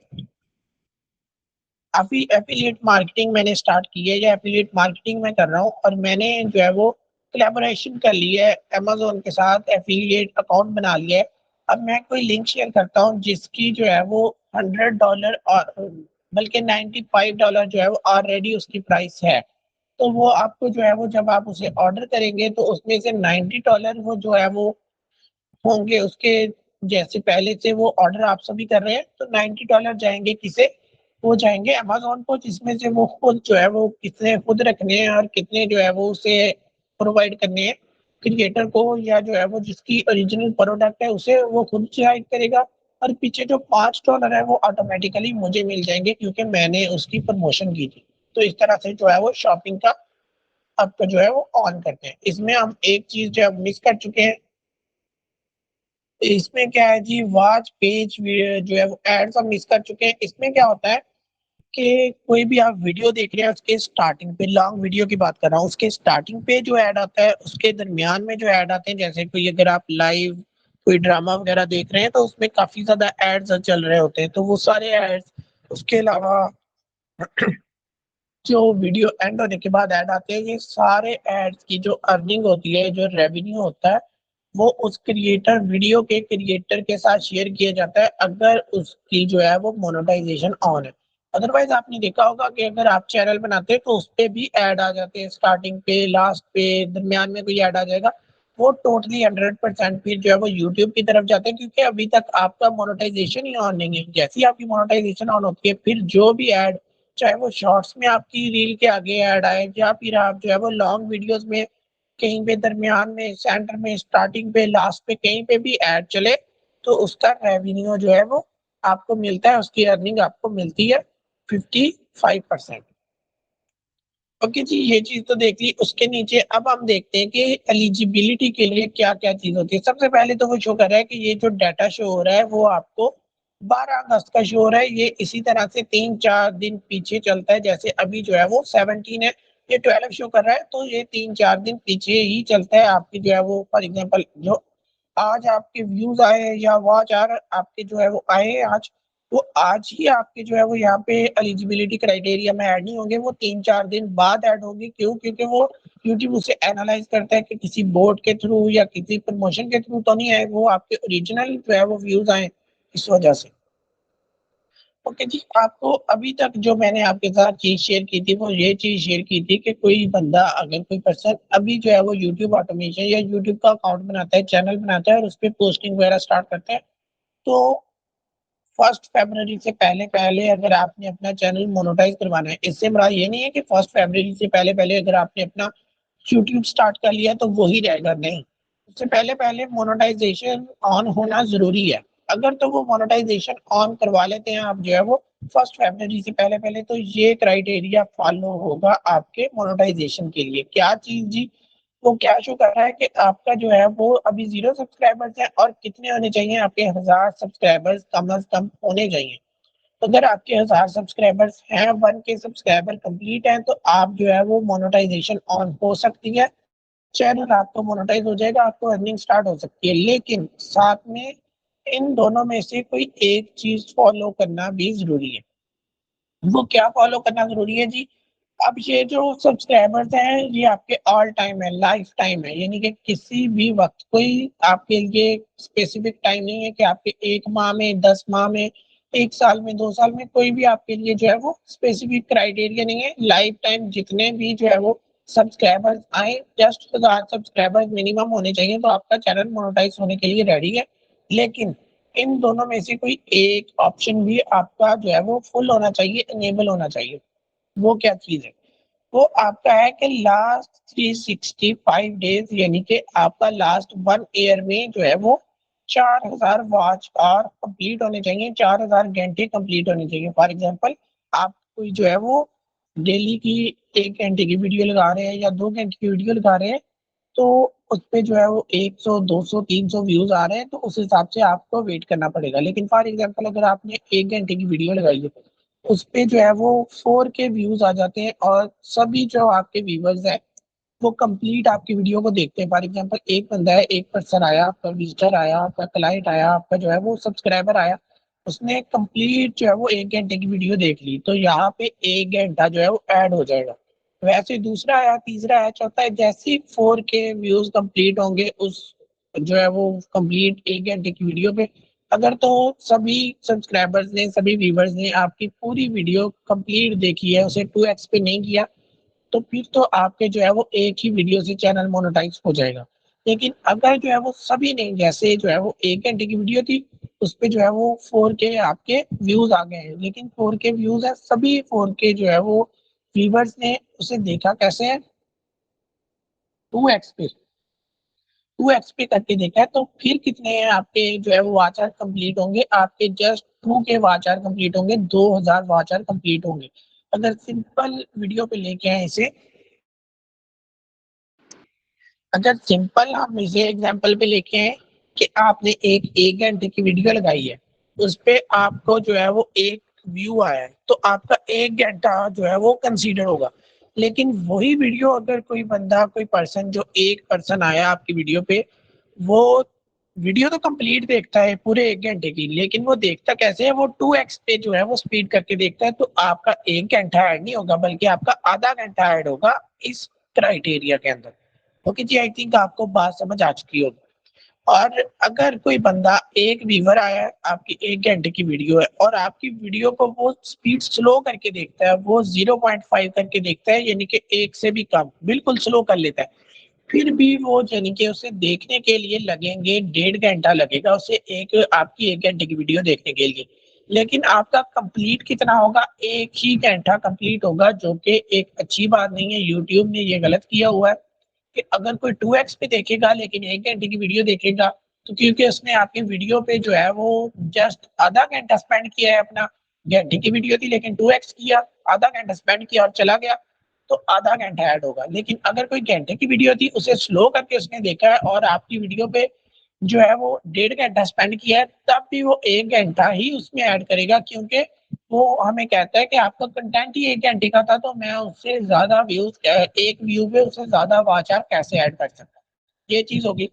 अभी एफिलिएट मार्केटिंग मैंने स्टार्ट की है, या एफिलिएट मार्केटिंग मैं कर रहा हूँ, और मैंने जो है वो कोलैबोरेशन कर ली है अमेजोन के साथ, एफिलिएट अकाउंट बना लिया है। अब मैं कोई लिंक शेयर करता हूँ जिसकी जो है वो $100 और बल्कि $95 जो है वो ऑलरेडी उसकी प्राइस है, तो वो आपको जो है वो जब आप उसे ऑर्डर करेंगे तो उसमें से $90 वो जो है वो होंगे उसके। जैसे पहले से वो ऑर्डर आप सभी कर रहे हैं, तो $90 जाएंगे किसे, वो जाएंगे अमेजोन को, जिसमें से वो खुद जो है वो कितने खुद रखने हैं और कितने जो है वो उसे प्रोवाइड करने हैं क्रिएटर को, या जो है वो जिसकी ओरिजिनल प्रोडक्ट है उसे वो खुद डिसाइड करेगा। और पीछे जो $5 है वो ऑटोमेटिकली मुझे मिल जाएंगे क्योंकि मैंने उसकी प्रमोशन की थी। तो इस तरह से जो है वो शॉपिंग का आपका जो है वो ऑन करते हैं। इसमें हम एक चीज जो है मिस कर चुके हैं, इसमें क्या है जी, वॉच पेज जो है वो एड्स हम मिस कर चुके हैं। इसमें क्या होता है कि कोई भी आप वीडियो देख रहे हैं, उसके स्टार्टिंग पे, लॉन्ग वीडियो की बात कर रहा हूँ, उसके स्टार्टिंग पे जो ऐड आता है, उसके दरमियान में जो ऐड आते हैं, जैसे कोई अगर आप लाइव कोई ड्रामा वगैरह देख रहे हैं तो उसमें काफी ज्यादा एड्स चल रहे होते हैं, तो वो सारे एड्स, उसके अलावा जो वीडियो एंड होने के बाद ऐड आते हैं, ये सारे एड्स की जो अर्निंग होती है, जो रेवेन्यू होता है, वो उस क्रिएटर, वीडियो के क्रिएटर के साथ शेयर किया जाता है अगर उसकी जो है वो मोनेटाइजेशन ऑन है। अदरवाइज आपने देखा होगा कि अगर आप चैनल बनाते हैं तो उस पे भी ऐड आ जाते हैं, स्टार्टिंग पे, लास्ट पे, दरमियान में कोई ऐड आ जाएगा। वो टोटली 100% फिर जो है वो यूट्यूब की तरफ जाते हैं, क्योंकि अभी तक आपका मोनेटाइजेशन ही ऑन नहीं है। जैसे ही आपकी मोनेटाइजेशन ऑन होती है, फिर जो भी ऐड चाहे वो शॉर्ट्स में आपकी रील के आगे ऐड आए या फिर आप जो है वो लॉन्ग वीडियोस में कहीं पे दरमियान में, सेंटर में, स्टार्टिंग पे, लास्ट पे कहीं पे भी ऐड चले तो उसका रेवेन्यू जो है वो आपको मिलता है, उसकी अर्निंग आपको मिलती है 55%। ओके जी, ये चीज तो देख ली। उसके नीचे अब हम देखते हैं कि एलिजिबिलिटी के लिए क्या क्या चीज होती है। सबसे पहले तो वो शो कर रहा है कि ये जो डाटा शो हो रहा है वो आपको 12 अगस्त का शो हो रहा है। ये इसी तरह से 3-4 दिन पीछे चलता है, जैसे अभी जो है वो 17 है, ये 12 शो कर रहा है, तो ये 3-4 दिन पीछे ही चलता है। आपकी जो है वो फॉर एग्जाम्पल जो आज आपके व्यूज आए या वॉच आर आपके जो है वो आए आज, वो आज ही आपके जो है वो यहाँ पे एलिजिबिलिटी क्राइटेरिया में ऐड नहीं होंगे, वो 3-4 दिन बाद ऐड होगी। क्यों? क्योंकि वो यूट्यूब उसे एनालाइज करता है कि किसी बोर्ड के थ्रू या किसी प्रमोशन के थ्रू तो नहीं आए, वो आपके ओरिजिनल जो है वो व्यूज आए इस वजह से। ओके जी, आपको अभी तक जो मैंने आपके साथ चीज शेयर की थी वो ये चीज शेयर की थी कि कोई बंदा अगर कोई पर्सन अभी जो है वो यूट्यूब ऑटोमेशन या यूट्यूब का अकाउंट बनाता है, चैनल बनाता है और उस पर पोस्टिंग वगैरह स्टार्ट करता है, तो 1 फरवरी से पहले पहले अगर आपने अपना चैनल मोनेटाइज करवाना है, इससे बड़ा ये नहीं है कि 1 फरवरी से पहले पहले अगर आपने अपना यूट्यूब स्टार्ट कर लिया तो वो ही रहेगा, नहीं। उससे पहले पहले मोनेटाइजेशन ऑन होना जरूरी है। अगर तो वो मोनेटाइजेशन ऑन करवा लेते हैं आप जो है वो 1 फरवरी से पहले पहले, तो ये क्राइटेरिया फॉलो होगा आपके मोनेटाइजेशन के लिए। क्या चीज जी? वो क्या शो कर रहा है कि आपका जो है वो अभी 0 सब्सक्राइबर्स है और कितने होने चाहिए आपके? 1000 सब्सक्राइबर्स कम अज कम होने चाहिए। अगर आपके 1000 सब्सक्राइबर्स हैं, 1K सब्सक्राइबर कंप्लीट है, तो आप जो है वो मोनेटाइजेशन ऑन हो सकती है, चैनल आपको मोनेटाइज हो जाएगा, आपको अर्निंग स्टार्ट हो सकती है। लेकिन साथ में इन दोनों में से कोई एक चीज फॉलो करना भी जरूरी है। वो क्या फॉलो करना जरूरी है जी? अब ये जो सब्सक्राइबर्स हैं ये आपके ऑल टाइम है, लाइफ टाइम है, यानी कि किसी भी वक्त कोई आपके लिए स्पेसिफिक टाइम नहीं है कि आपके 1 माह में, 10 माह में, 1 साल में, 2 साल में, कोई भी आपके लिए जो है वो स्पेसिफिक क्राइटेरिया नहीं है। लाइफ टाइम जितने भी जो है वो सब्सक्राइबर्स आए, जस्ट 1000 सब्सक्राइबर्स मिनिमम होने चाहिए तो आपका चैनल मोनेटाइज होने के लिए रेडी है। लेकिन इन दोनों में से कोई एक ऑप्शन भी आपका जो है वो फुल होना चाहिए, इनेबल होना चाहिए। वो क्या चीज है? वो आपका है कि लास्ट 365 डेज, यानी कि आपका लास्ट 1 ईयर में जो है वो 4000 वॉच आवर कंप्लीट होने चाहिए, 4000 घंटे कंप्लीट होने चाहिए। फॉर एग्जांपल आप कोई जो है वो डेली की 1 घंटे की वीडियो लगा रहे हैं या 2 घंटे की वीडियो लगा रहे हैं, तो उस पे जो है वो 100, 200, 300 व्यूज आ रहे हैं, तो उस हिसाब से आपको वेट करना पड़ेगा। लेकिन फॉर एग्जांपल अगर आपने 1 घंटे की वीडियो लगाई है, उस पे जो है वो 4K व्यूज आ जाते हैं और सभी जो आपके व्यूवर्स हैं वो कंप्लीट आपकी वीडियो को देखते हैं। फॉर एग्जांपल एक बंदा है, एक पर्सन आया, आपका विजिटर आया, आपका क्लाइंट आया, आपका जो है वो सब्सक्राइबर आया, उसने कंप्लीट जो है वो 1 घंटे की वीडियो देख ली, तो यहाँ पे 1 घंटा जो है वो ऐड हो जाएगा। वैसे दूसरा आया, तीसरा आया, चौथा है, जैसे ही 4K व्यूज कंप्लीट होंगे उस जो है वो कंप्लीट 1 घंटे की वीडियो पे, अगर तो सभी सब्सक्राइबर्स ने, सभी व्यूवर्स ने आपकी पूरी वीडियो कंप्लीट देखी है, उसे 2x पे नहीं किया, तो फिर तो आपके जो है वो एक ही वीडियो से चैनल मोनेटाइज हो जाएगा। लेकिन अगर जो है वो सभी ने, जैसे जो है वो 1 घंटे की वीडियो थी, उस पे जो है वो 4K आपके व्यूज आ गए हैं, लेकिन 4K व्यूज है, सभी 4K जो है वो व्यूवर्स ने उसे देखा कैसे है? 2x पे, 2x पे करके देखा है, तो फिर कितने हैं आपके जो है वो वाचार कंप्लीट होंगे? आपके जस्ट 2K वाचार कंप्लीट होंगे, 2000 वाचार कंप्लीट होंगे। अगर सिंपल वीडियो पे लेके आए इसे, अगर सिंपल हम इसे एग्जांपल पे लेके आए कि आपने एक घंटे की वीडियो लगाई है, उस पे आपको जो है वो एक व्यू आया है, तो आपका 1 घंटा जो है वो कंसीडर होगा। लेकिन वही वीडियो अगर कोई बंदा, कोई पर्सन, जो एक पर्सन आया आपकी वीडियो पे, वो वीडियो तो कंप्लीट देखता है पूरे 1 घंटे की, लेकिन वो देखता कैसे है? वो 2x पे जो है वो स्पीड करके देखता है, तो आपका 1 घंटा ऐड नहीं होगा बल्कि आपका आधा घंटा ऐड होगा इस क्राइटेरिया के अंदर। ओके जी, आई थिंक आपको बात समझ आ चुकी होगी। और अगर कोई बंदा, एक व्यूवर आया है, आपकी 1 घंटे की वीडियो है और आपकी वीडियो को वो स्पीड स्लो करके देखता है, वो 0.5 करके देखता है, यानी कि एक से भी कम, बिल्कुल स्लो कर लेता है, फिर भी वो यानी कि उसे देखने के लिए लगेंगे 1.5 घंटा लगेगा उसे एक आपकी 1 घंटे की वीडियो देखने के लिए। लेकिन आपका कंप्लीट कितना होगा, 1 ही घंटा कंप्लीट होगा, जो कि एक अच्छी बात नहीं है। यूट्यूब ने ये गलत किया हुआ है कि अगर कोई 2x पे देखेगा लेकिन 1 घंटे की वीडियो देखेगा, तो क्योंकि उसने आपकी वीडियो पे जो है वो जस्ट आधा घंटा स्पेंड किया है, अपना घंटे की वीडियो थी लेकिन 2x किया, आधा घंटा स्पेंड किया और चला गया, तो आधा घंटा ऐड होगा। लेकिन अगर कोई घंटे की वीडियो थी, उसे स्लो करके उसने देखा है और आपकी वीडियो पे जो है वो 1.5 घंटा स्पेंड किया है, तब भी वो 1 घंटा ही उसमें ऐड करेगा, क्योंकि वो हमें कहता है कि आपका कंटेंट ही 1 घंटे का था, तो मैं उससे ज़्यादा व्यूज़ एक व्यू पे उससे ज़्यादा वाच आवर कैसे ऐड कर सकता हूँ। ये चीज़ होगी।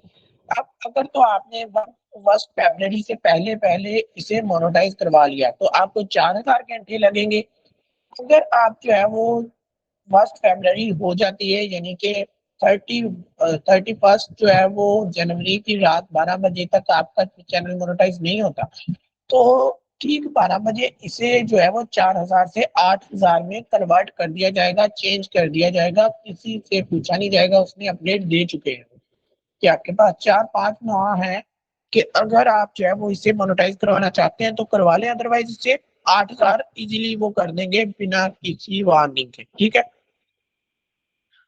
अब अगर तो आपने 1 फरवरी से पहले इसे मोनेटाइज़ करवा लिया, तो आपको 4000 घंटे लगेंगे। अगर आप जो है वो 1 फरवरी हो जाती है, यानी कि 31 जो है वो जनवरी की रात 12 बजे तक आपका चैनल मोनेटाइज नहीं होता, तो ठीक 12 बजे इसे जो है वो 4000 से 8000 में कन्वर्ट कर दिया जाएगा, चेंज कर दिया जाएगा। किसी से पूछा नहीं जाएगा, उसने अपडेट दे चुके हैं कि आपके पास 4-5 माह है कि अगर आप जो है वो इसे मोनेटाइज करवाना चाहते हैं तो करवा लें, अदरवाइज इसे 8000 इजीली वो कर देंगे बिना किसी वार्निंग के। ठीक है।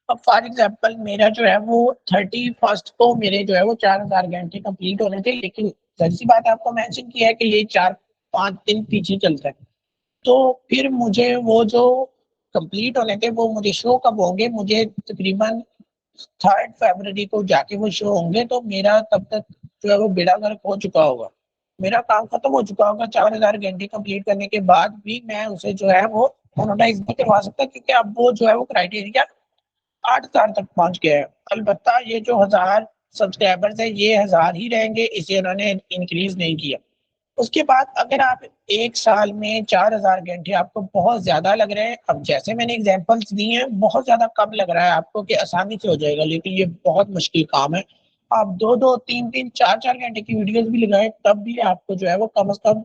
अब फॉर एग्जाम्पल मेरा जो है वो 31 को मेरे जो है वो 4000 घंटे कंप्लीट होने थे, लेकिन जाहिर सी बात आपको मेंशन किया है कि ये 4-5 दिन पीछे चलता है, तो फिर मुझे वो जो कंप्लीट होने थे वो मुझे शो कब होंगे, मुझे तकरीबन 3 फरवरी को जाके वो शो होंगे, तो मेरा तब तक जो है वो बेड़ा गर्क हो चुका होगा, मेरा काम खत्म हो चुका होगा। 4000 घंटे कंप्लीट करने के बाद भी मैं उसे जो है वो मोनेटाइज नहीं करवा सकता, क्योंकि अब वो जो है वो क्राइटेरिया 8000 तक पहुंच गया है। अलबत्ता ये जो 1000 सब्सक्राइबर्स है, ये 1000 ही रहेंगे, इसे उन्होंने इंक्रीज नहीं किया। उसके बाद अगर आप 1 साल में 4000 घंटे आपको बहुत ज़्यादा लग रहे हैं, अब जैसे मैंने एग्जांपल्स दी हैं, बहुत ज़्यादा कम लग रहा है आपको कि आसानी से हो जाएगा, लेकिन ये बहुत मुश्किल काम है। आप 2-2, 3-3, 4-4 घंटे की वीडियोस भी लगाएं, तब भी आपको जो है वो कम से कम,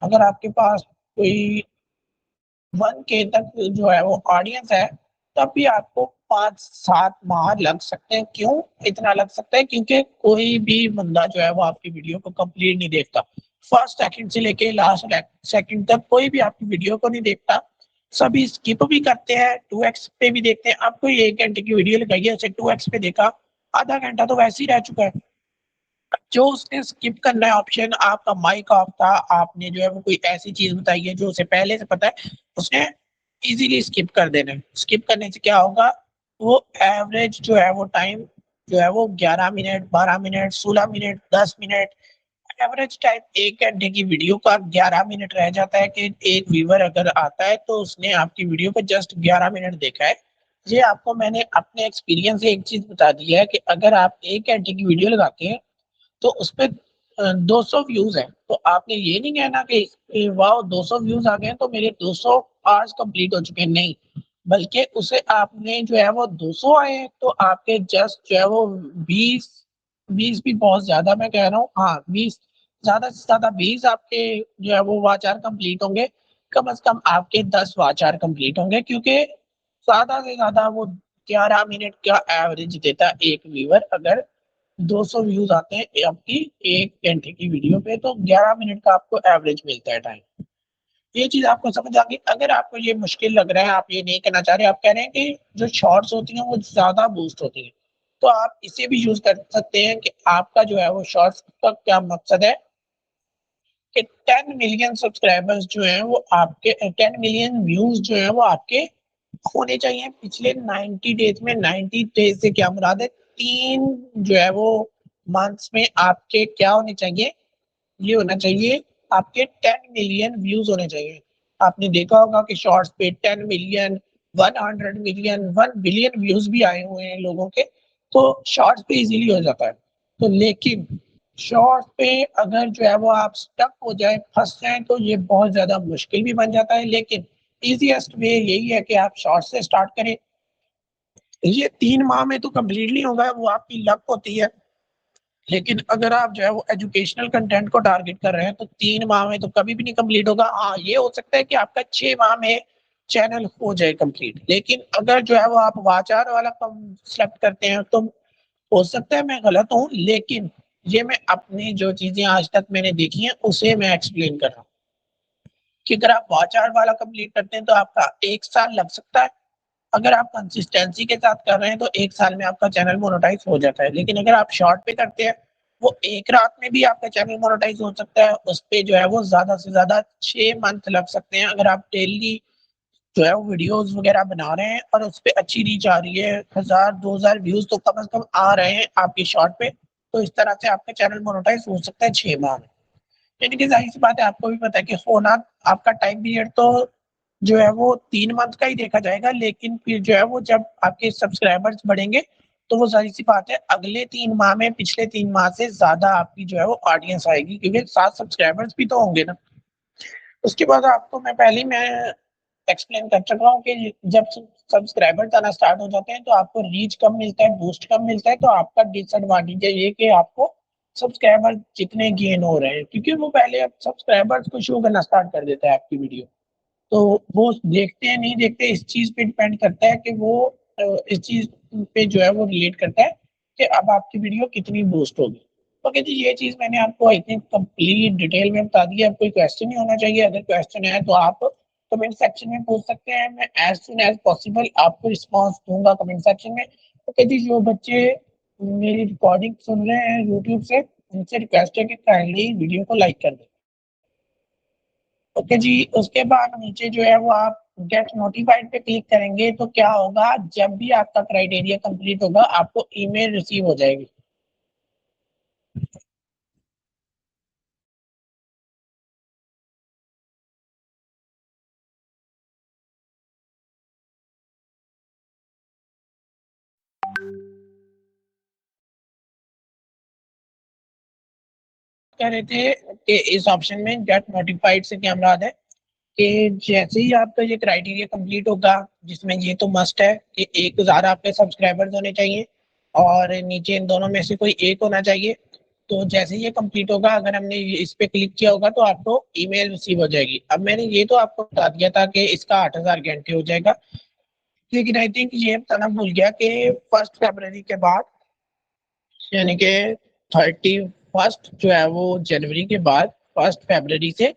अगर आपके पास कोई 1K तक जो है वो ऑडियंस है, तब भी आपको 5-7 माह लग सकते हैं। क्यों इतना लग सकता है? क्योंकि कोई भी बंदा जो है वो आपकी वीडियो को कंप्लीट नहीं देखता, फर्स्ट सेकंड से लेके लास्ट सेकंड तक कोई भी आपकी वीडियो को नहीं देखता, सभी स्किप भी करते हैं, 2x पे भी देखते हैं। आप कोई 1 घंटे की वीडियो लगाई है, उसे 2x पे देखा, आधा घंटा तो वैसे ही रह चुका है। जो उसने स्किप करना है ऑप्शन, आपका माइक ऑफ था, आपने जो है वो कोई ऐसी चीज बताई है जो उसे पहले से पता है, उसने इजीली स्किप कर देना है। स्किप करने से क्या होगा, वो एवरेज जो है वो टाइम जो है वो 11 minute, 12 minute, 16 minute, 10 minute, average time 1 घंटे की वीडियो का 11 मिनट रह जाता है कि एक व्यूअर अगर आता है तो उसने आपकी वीडियो को जस्ट 11 मिनट देखा है। ये आपको मैंने अपने एक्सपीरियंस से एक चीज बता दी है कि अगर आप 1 घंटे की वीडियो लगाते हैं तो उसपे 200 व्यूज हैं, तो आपने ये नहीं कहना कि वाह 200 व्यूज आ गए तो मेरे 200 आवर्स कंप्लीट हो चुके हैं, नहीं, बल्कि उसे आपने जो है वो 200 आए हैं तो आपके जस्ट जो है वो 20 20 भी बहुत ज्यादा मैं कह रहा हूँ, हाँ 20, ज्यादा से ज्यादा 20 आपके जो है वो वाचार कंप्लीट होंगे, कम से कम आपके 10 वाचार कंप्लीट होंगे, क्योंकि ज्यादा से ज्यादा वो 11 मिनट का एवरेज देता है एक व्यूअर। अगर 200 व्यूज आते हैं आपकी 1 घंटे की वीडियो पे, तो 11 मिनट का आपको एवरेज मिलता है टाइम। ये चीज आपको समझ आ गई। अगर आपको ये मुश्किल लग रहा है, आप ये नहीं करना चाह रहे, आप कह रहे हैं कि जो शॉर्ट्स होती हैं वो ज्यादा बूस्ट होती हैं, तो आप इसे भी यूज कर सकते हैं कि आपका जो है वो शॉर्ट्स का क्या मकसद है कि 10 मिलियन सब्सक्राइबर्स जो है वो आपके 10 मिलियन व्यूज जो है वो आपके होने चाहिए पिछले 90 डेज में। 90 डेज से क्या मुराद है, 3 जो है वो मंथ्स में आपके क्या होने चाहिए, ये होना चाहिए आपके 10 मिलियन व्यूज होने चाहिए। आपने देखा होगा कि शॉर्ट्स पे 10 मिलियन, 100 मिलियन, 1 बिलियन व्यूज भी आए हुए हैं लोगों के, तो शॉर्ट्स पे इजीली हो जाता है। तो लेकिन शॉर्ट्स पे अगर जो है वो आप स्टक हो जाए, फंस जाए, तो ये बहुत ज्यादा मुश्किल भी बन जाता है। लेकिन इजीएस्ट वे यही है कि आप शॉर्ट से स्टार्ट करें। ये 3 माह में तो कंप्लीट नहीं होगा, वो आपकी लक होती है, लेकिन अगर आप जो है वो एजुकेशनल कंटेंट को टारगेट कर रहे हैं तो 3 माह में तो कभी भी नहीं कंप्लीट होगा। हाँ, ये हो सकता है कि आपका 6 माह में चैनल हो जाए कंप्लीट, लेकिन अगर जो है वो आप वाचार वाला कम सेलेक्ट करते हैं तो हो सकता है मैं गलत हूँ, लेकिन ये मैं अपनी जो चीजें आज तक मैंने देखी हैं उसे मैं एक्सप्लेन कर रहा हूँ। कि अगर आप वॉच आवर वाला कंप्लीट करते हैं तो आपका 1 साल लग सकता है। अगर आप कंसिस्टेंसी के साथ कर रहे हैं तो 1 साल में आपका चैनल मोनेटाइज हो जाता है। लेकिन अगर आप शॉर्ट पे करते हैं, वो एक रात में भी आपका चैनल मोनेटाइज हो सकता है। उस पे जो है वो ज़्यादा से ज़्यादा 6 मंथ लग सकते हैं। अगर आप डेली जो है वो वीडियोज़ वगैरह बना रहे हैं और उस पे अच्छी रीच आ रही है, 1000-2000 व्यूज़ तो कम से कम आ रहे हैं आपके शॉर्ट पे, तो इस तरह से आपका चैनल मोनेटाइज हो सकता है 6 माह में। यानी कि ज़ाहिर-सी बात है, आपको भी पता है कि होना आपका टाइम पीरियड तो जो है वो 3 मंथ का ही देखा जाएगा, लेकिन फिर जो है वो जब आपके सब्सक्राइबर्स बढ़ेंगे, तो वो ज़ाहिर-सी बात है अगले 3 माह में पिछले 3 माह से ज़्यादा आपकी जो है वो ऑडियंस आएगी, क्योंकि साथ सब्सक्राइबर्स भी तो होंगे ना। उसके बाद आपको मैं एक्सप्लेन कर चुका हूँ कि जब सब्सक्राइबर्स आना स्टार्ट हो जाते हैं तो आपको रीच कम मिलता है, बूस्ट कम मिलता है, तो आपका डिसएडवांटेज है ये कि आपको सब्सक्राइबर जितने गेन हो रहे हैं, क्योंकि वो पहले अब सब्सक्राइबर्स को शो करना स्टार्ट कर देता है आपकी वीडियो। तो वो देखते हैं नहीं देखते इस चीज़ पे डिपेंड करता है कि वो इस चीज़ पे जो है वो रिलेट करता है कि अब आपकी वीडियो कितनी बूस्ट होगी। ओके जी, ये चीज़ मैंने आपको आई थिंक कंप्लीट डिटेल में बता दी है। अब कोई क्वेश्चन नहीं होना चाहिए। अगर क्वेश्चन है तो आप कमेंट सेक्शन में पूछ सकते हैं। मैं एज़ सून एज़ पॉसिबल आपको रिस्पॉन्स दूँगा कमेंट सेक्शन में। ओके जी, जो बच्चे मेरी रिकॉर्डिंग सुन रहे हैं यूट्यूब से, उनसे रिक्वेस्ट है कि काइंडली वीडियो को लाइक कर दें। ओके जी, उसके बाद नीचे जो है वो आप गेट नोटिफाइड पे क्लिक करेंगे तो क्या होगा, जब भी आपका क्राइटेरिया कंप्लीट होगा आपको ईमेल रिसीव हो जाएगी। कह रहे थे कि इस ऑप्शन में गेट नोटिफाइड से क्या मुराद है कि जैसे ही आपका ये क्राइटेरिया कंप्लीट होगा, जिसमें ये तो मस्ट है कि 1000 आपके सब्सक्राइबर्स होने चाहिए और नीचे इन दोनों में से कोई एक होना चाहिए। तो जैसे ही ये कंप्लीट होगा, अगर हमने इस पे क्लिक किया होगा तो आपको ईमेल रिसीव हो जाएगी। अब मैंने ये तो आपको बता दिया था कि इसका 8000 घंटे हो जाएगा, लेकिन आई थिंक ये बताना भूल गया कि 1 फरवरी के बाद, यानी कि 31 जो है वो जनवरी के बाद 1 फरवरी से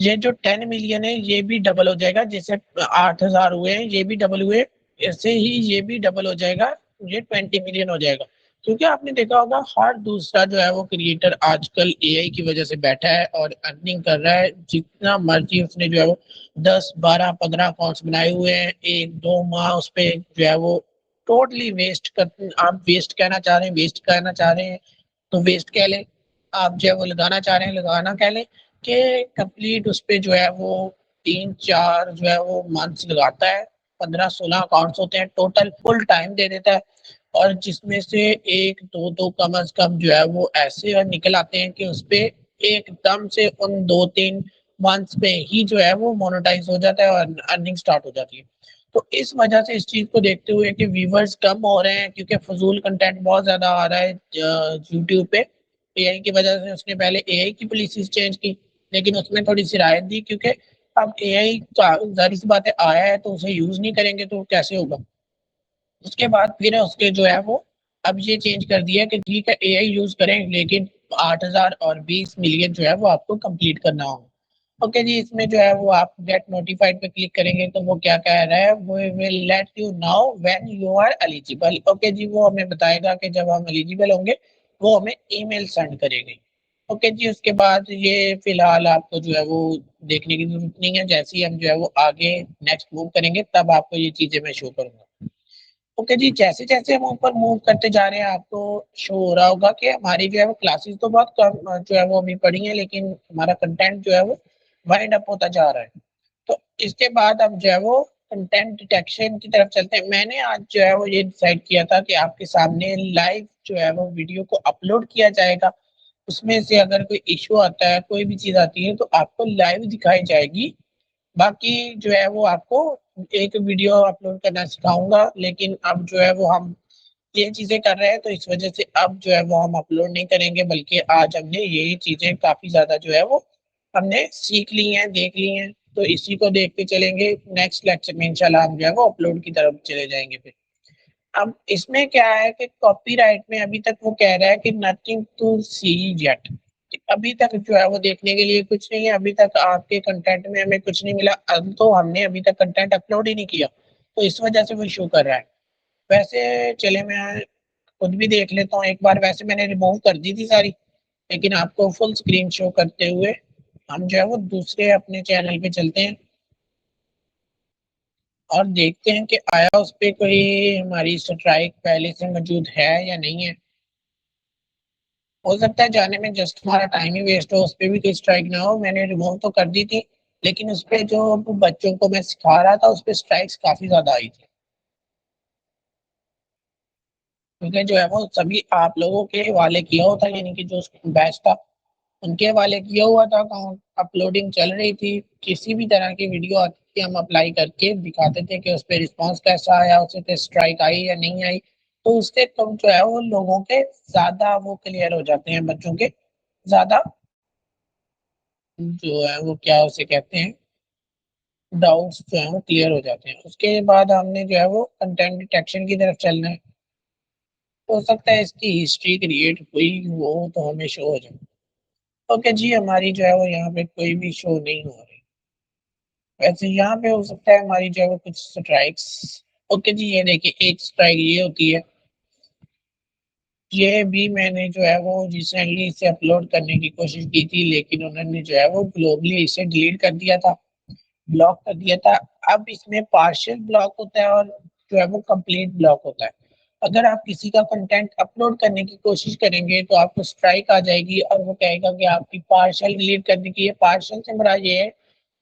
ये जो 10 मिलियन है ये भी डबल हो जाएगा। जैसे 8000 हुए हैं ये भी डबल हुए, ऐसे ही ये भी डबल हो जाएगा, ये 20 मिलियन हो जाएगा। क्योंकि आपने देखा होगा हर दूसरा जो है वो क्रिएटर आजकल एआई की वजह से बैठा है और अर्निंग कर रहा है। जितना मर्जी उसने जो है वो 10 12 15 अकाउंट्स बनाए हुए हैं, 1 2 माह उस पे जो है वो टोटली वेस्ट कर, आप वेस्ट कहना चाह रहे हैं वेस्ट कहना चाह रहे हैं तो वेस्ट कह लें, आप जो है वो लगाना चाह रहे हैं लगाना कह लें, कि कंप्लीट उस पे जो है वो 3 4 जो है वो मंथ्स लगाता है। 15 16 अकाउंट्स होते हैं टोटल, फुल टाइम दे देता है और जिसमें से 1 2 कम अज कम जो है वो ऐसे निकल आते हैं कि उस पे एकदम से उन 2 3 मंथ्स पे ही जो है वो मोनेटाइज हो जाता है और अर्निंग स्टार्ट हो जाती है। तो इस वजह से इस चीज़ को देखते हुए कि व्यूवर्स कम हो रहे हैं, क्योंकि फजूल कंटेंट बहुत ज़्यादा आ रहा है यूट्यूब पे। एआई की वजह से उसने पहले एआई की पॉलिसीज चेंज की, लेकिन उसमें थोड़ी सी राहत दी, क्योंकि अब एआई जाहिर सी बात है आया है तो उसे यूज़ नहीं करेंगे तो कैसे होगा। उसके बाद फिर उसके जो है वो अब ये चेंज कर दिया कि ठीक है एआई यूज़ करें, लेकिन 8000 और 20 मिलियन जो है वो आपको कंप्लीट करना होगा। ओके जी, इसमें जो है वो आप गेट नोटिफाइड पे क्लिक करेंगे तो वो क्या कह रहा है, वो will let you know when you are eligible. Okay जी, वो हमें बताएगा कि जब हम एलिजिबल होंगे वो हमें ईमेल सेंड करेगी। ओके जी, उसके बाद ये फिलहाल आपको जो है वो देखने की जरूरत नहीं है। जैसे ही हम जो है वो आगे नेक्स्ट मूव करेंगे तब आपको ये चीजें मैं शो करूंगा। ओके जी, जैसे-जैसे हम ऊपर मूव करते जा रहे हैं आपको शो हो रहा होगा कि हमारी जो है वो क्लासेस तो बहुत कम जो है वो अभी पड़ी हैं, लेकिन हमारा कंटेंट जो है वो वाइंड अप होता जा रहा है। तो इसके बाद हम जो है वो कंटेंट डिटेक्शन की तरफ चलते हैं। मैंने आज जो है वो ये डिसाइड किया था कि आपके सामने लाइव जो है वो वीडियो को अपलोड किया जाएगा। उसमें से अगर कोई इश्यू आता है, कोई भी चीज़ आती है तो आपको लाइव दिखाई जाएगी। बाकी जो है वो आपको एक वीडियो अपलोड करना सिखाऊँगा, लेकिन अब जो है वो हम ये चीज़ें कर रहे हैं तो इस वज़ह से अब जो है वो हम अपलोड नहीं करेंगे, बल्कि आज हमने ये चीज़ें काफ़ी ज़्यादा जो है वो हमने सीख ली हैं, देख ली हैं, तो इसी को देखते चलेंगे। नेक्स्ट लेक्चर में इंशाल्लाह हम जो है वो अपलोड की तरफ चले जाएँगे फिर। अब इसमें क्या है कि कॉपीराइट में अभी तक वो कह रहा है कि नथिंग टू सी येट, अभी तक जो है वो देखने के लिए कुछ नहीं है, अभी तक आपके कंटेंट में हमें कुछ नहीं मिला। अब तो हमने अभी तक कंटेंट अपलोड ही नहीं किया, तो इस वजह से वो शो कर रहा है। वैसे चले मैं खुद भी देख लेता हूँ एक बार। वैसे मैंने रिमूव कर दी थी सारी, लेकिन आपको फुल स्क्रीन शो करते हुए हम जो है वो दूसरे अपने चैनल पे चलते हैं और देखते हैं कि आया उस पे कोई हमारी स्ट्राइक पहले से मौजूद है या नहीं है। हो सकता है जाने में जस्ट हमारा टाइम ही वेस्ट हो, उस पे भी कोई स्ट्राइक ना हो। मैंने रिमूव तो कर दी थी, लेकिन उस पे जो बच्चों को मैं सिखा रहा था उस पे स्ट्राइक्स काफी ज्यादा आई थी, क्योंकि जो है वो सभी आप लोगों के वाले किया होता, यानी कि जो बैच था उनके वाले किया हुआ था अकाउंट, अपलोडिंग चल रही थी। किसी भी तरह की वीडियो आती थी हम अप्लाई करके दिखाते थे कि उस पर रिस्पॉन्स कैसा आया, उस पर स्ट्राइक आई या नहीं आई। तो उससे कम जो है वो लोगों के ज्यादा वो क्लियर हो जाते हैं, बच्चों के ज्यादा जो है वो क्या उसे कहते हैं, डाउट्स जो है वो क्लियर हो जाते हैं। उसके बाद हमने जो है वो कंटेंट डिटेक्शन की तरफ चलना है। हो सकता है इसकी हिस्ट्री क्रिएट हुई वो तो हमें शो हो जाए। ओके जी, हमारी जो है वो यहाँ पे कोई भी शो नहीं हो रही। वैसे यहाँ पे हो सकता है हमारी जो है वो कुछ स्ट्राइक्स। ओके जी, ये देखिए एक स्ट्राइक ये होती है। ये भी मैंने जो है वो रिसेंटली इसे अपलोड करने की कोशिश की थी, लेकिन उन्होंने जो है वो ग्लोबली इसे डिलीट कर दिया था, ब्लॉक कर दिया था। अब इसमें पार्शियल ब्लॉक होता है और जो है वो कंप्लीट ब्लॉक होता है। अगर आप किसी का कंटेंट अपलोड करने की कोशिश करेंगे तो आपको स्ट्राइक आ जाएगी और वो कहेगा कि आपकी पार्शियल डिलीट करने की है। पार्शियल से मेरा ये है,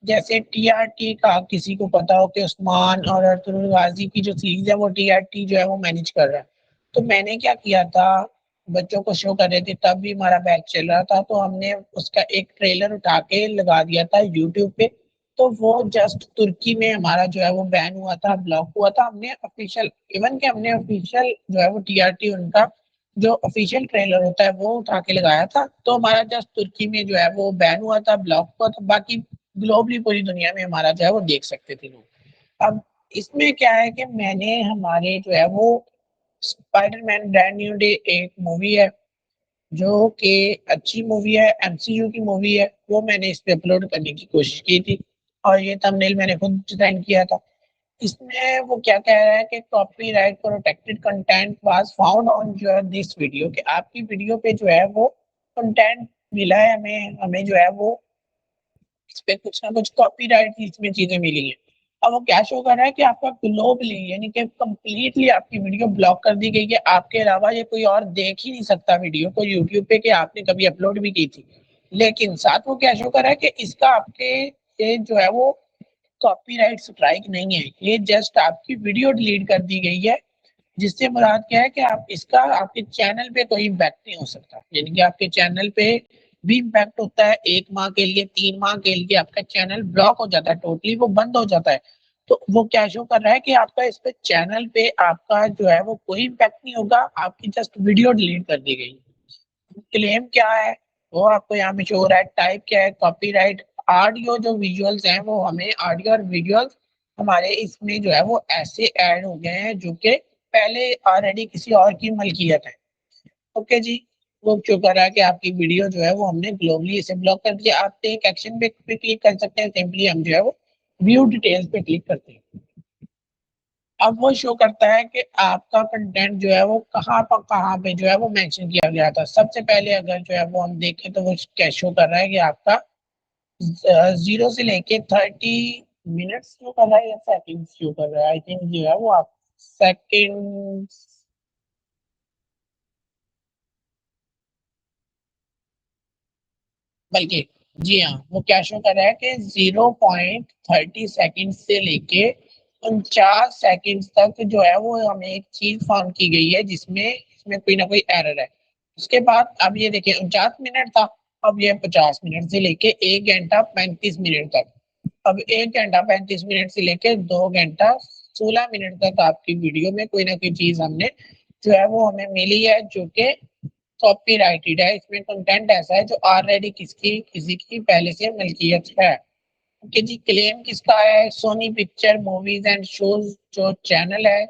जैसे टीआरटी का किसी को पता हो कि उस्मान और अरतुल गाजी की जो सीरीज है वो टीआरटी जो है वो मैनेज कर रहा है। तो मैंने क्या किया था, बच्चों को शो कर रहे थे तब भी हमारा बैच चल रहा था, तो हमने उसका एक ट्रेलर उठा के लगा दिया था यूट्यूब पे। तो वो जस्ट तुर्की में हमारा जो है वो बैन हुआ था, ब्लॉक हुआ था। हमने ऑफिशियल, इवन के हमने ऑफिशियल जो है वो टीआरटी उनका जो ऑफिशियल ट्रेलर होता है वो उठा के लगाया था, तो हमारा जस्ट तुर्की में जो है वो बैन हुआ था, ब्लॉक हुआ था। बाकी ग्लोबली पूरी दुनिया में हमारा जो है वो देख सकते थे लोग। अब इसमें क्या है कि मैंने हमारे जो है वो स्पाइडरमैन ब्रांड न्यू डे एक मूवी है जो कि अच्छी मूवी है, एमसीयू की मूवी है, वो मैंने इस पे अपलोड करने की कोशिश की थी और ये थंबनेल मैंने खुद डिजाइन किया था। इसमें वो क्या कह रहा है कि copyright protected content was found on your this video, कि आपकी वीडियो पे जो है वो कंटेंट मिला है, हमें हमें जो है वो इस पे कुछ ना कुछ कॉपीराइट की इसमें चीजें मिली हैं। अब वो क्या शो कर रहा है कि आपका ग्लोबली यानी कि कंप्लीटली आपकी वीडियो ब्लॉक कर दी गई है, आपके अलावा ये कोई और देख ही नहीं सकता वीडियो को यूट्यूब पे कि आपने कभी अपलोड भी की थी। लेकिन साथ वो क्या शो कर रहा है कि इसका आपके ये जो है वो कॉपीराइट स्ट्राइक नहीं है, ये जस्ट आपकी वीडियो डिलीट कर दी गई है। जिससे मुराद क्या है कि आप इसका आपके चैनल पे कोई इम्पैक्ट नहीं हो सकता, यानी कि आपके चैनल पे भी इम्पैक्ट होता है 1 माह के लिए, 3 माह के लिए आपका चैनल ब्लॉक हो जाता है, टोटली वो बंद हो जाता है। तो वो क्या शो कर रहा है कि आपका इस पे चैनल पे आपका जो है वो कोई इम्पैक्ट नहीं होगा, आपकी जस्ट वीडियो डिलीट कर दी गई। क्लेम क्या है वो आपको यहाँ पे शो हो रहा है, टाइप क्या है कॉपीराइट। ऑडियो जो विजुअल्स हैं वो हमें ऑडियो और विजुअल्स हमारे इसमें जो है वो ऐसे ऐड हो गए हैं जो कि पहले ऑलरेडी किसी और की मलकियत है। ओके जी, वो शो कर रहा है कि आपकी वीडियो जो है वो हमने ग्लोबली इसे ब्लॉक कर दिया। आप एक एक्शन पे क्लिक कर सकते हैं, सिंपली हम जो है वो व्यू डिटेल्स पे क्लिक करते हैं। अब वो शो करता है कि आपका कंटेंट जो है वो कहाँ पे जो है वो मेंशन किया गया था। सबसे पहले अगर जो है वो हम देखें तो वो क्या शो कर रहा है कि आपका 0 से लेके 30 मिनट्स शो कर रहा है या सेकंड शो कर रहा है, आई थिंक जो है वो आप सेकंड, बल्कि जी हाँ, वो क्या शो कर रहा है कि 0.30 सेकेंड से लेके 49 सेकेंड तक जो है वो हमें एक चीज फाउंड की गई है जिसमें इसमें कोई ना कोई एरर है। उसके बाद अब ये देखिए 49 मिनट था, अब ये 50 मिनट से लेके 1 घंटा 35 मिनट तक। अब 1 घंटा 35 मिनट से लेके 2 घंटा 16 मिनट तक आपकी वीडियो में कोई ना कोई चीज हमने जो है वो हमें मिली है जो कि कॉपीराइटेड है। इसमें कंटेंट ऐसा है जो ऑलरेडी किसकी किसी की पहले से मिल्कियत है। कि जी क्लेम किसका है, Sony picture movies and shows जो चैनल है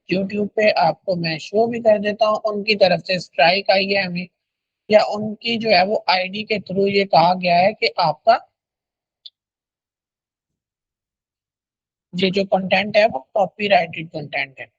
यूट्यूब पे, आपको मैं शो भी कर देता हूँ, उनकी तरफ से स्ट्राइक आई है हमें। या उनकी जो है वो आईडी के थ्रू ये कहा गया है कि आपका ये जो कंटेंट है वो कॉपीराइटेड कंटेंट है।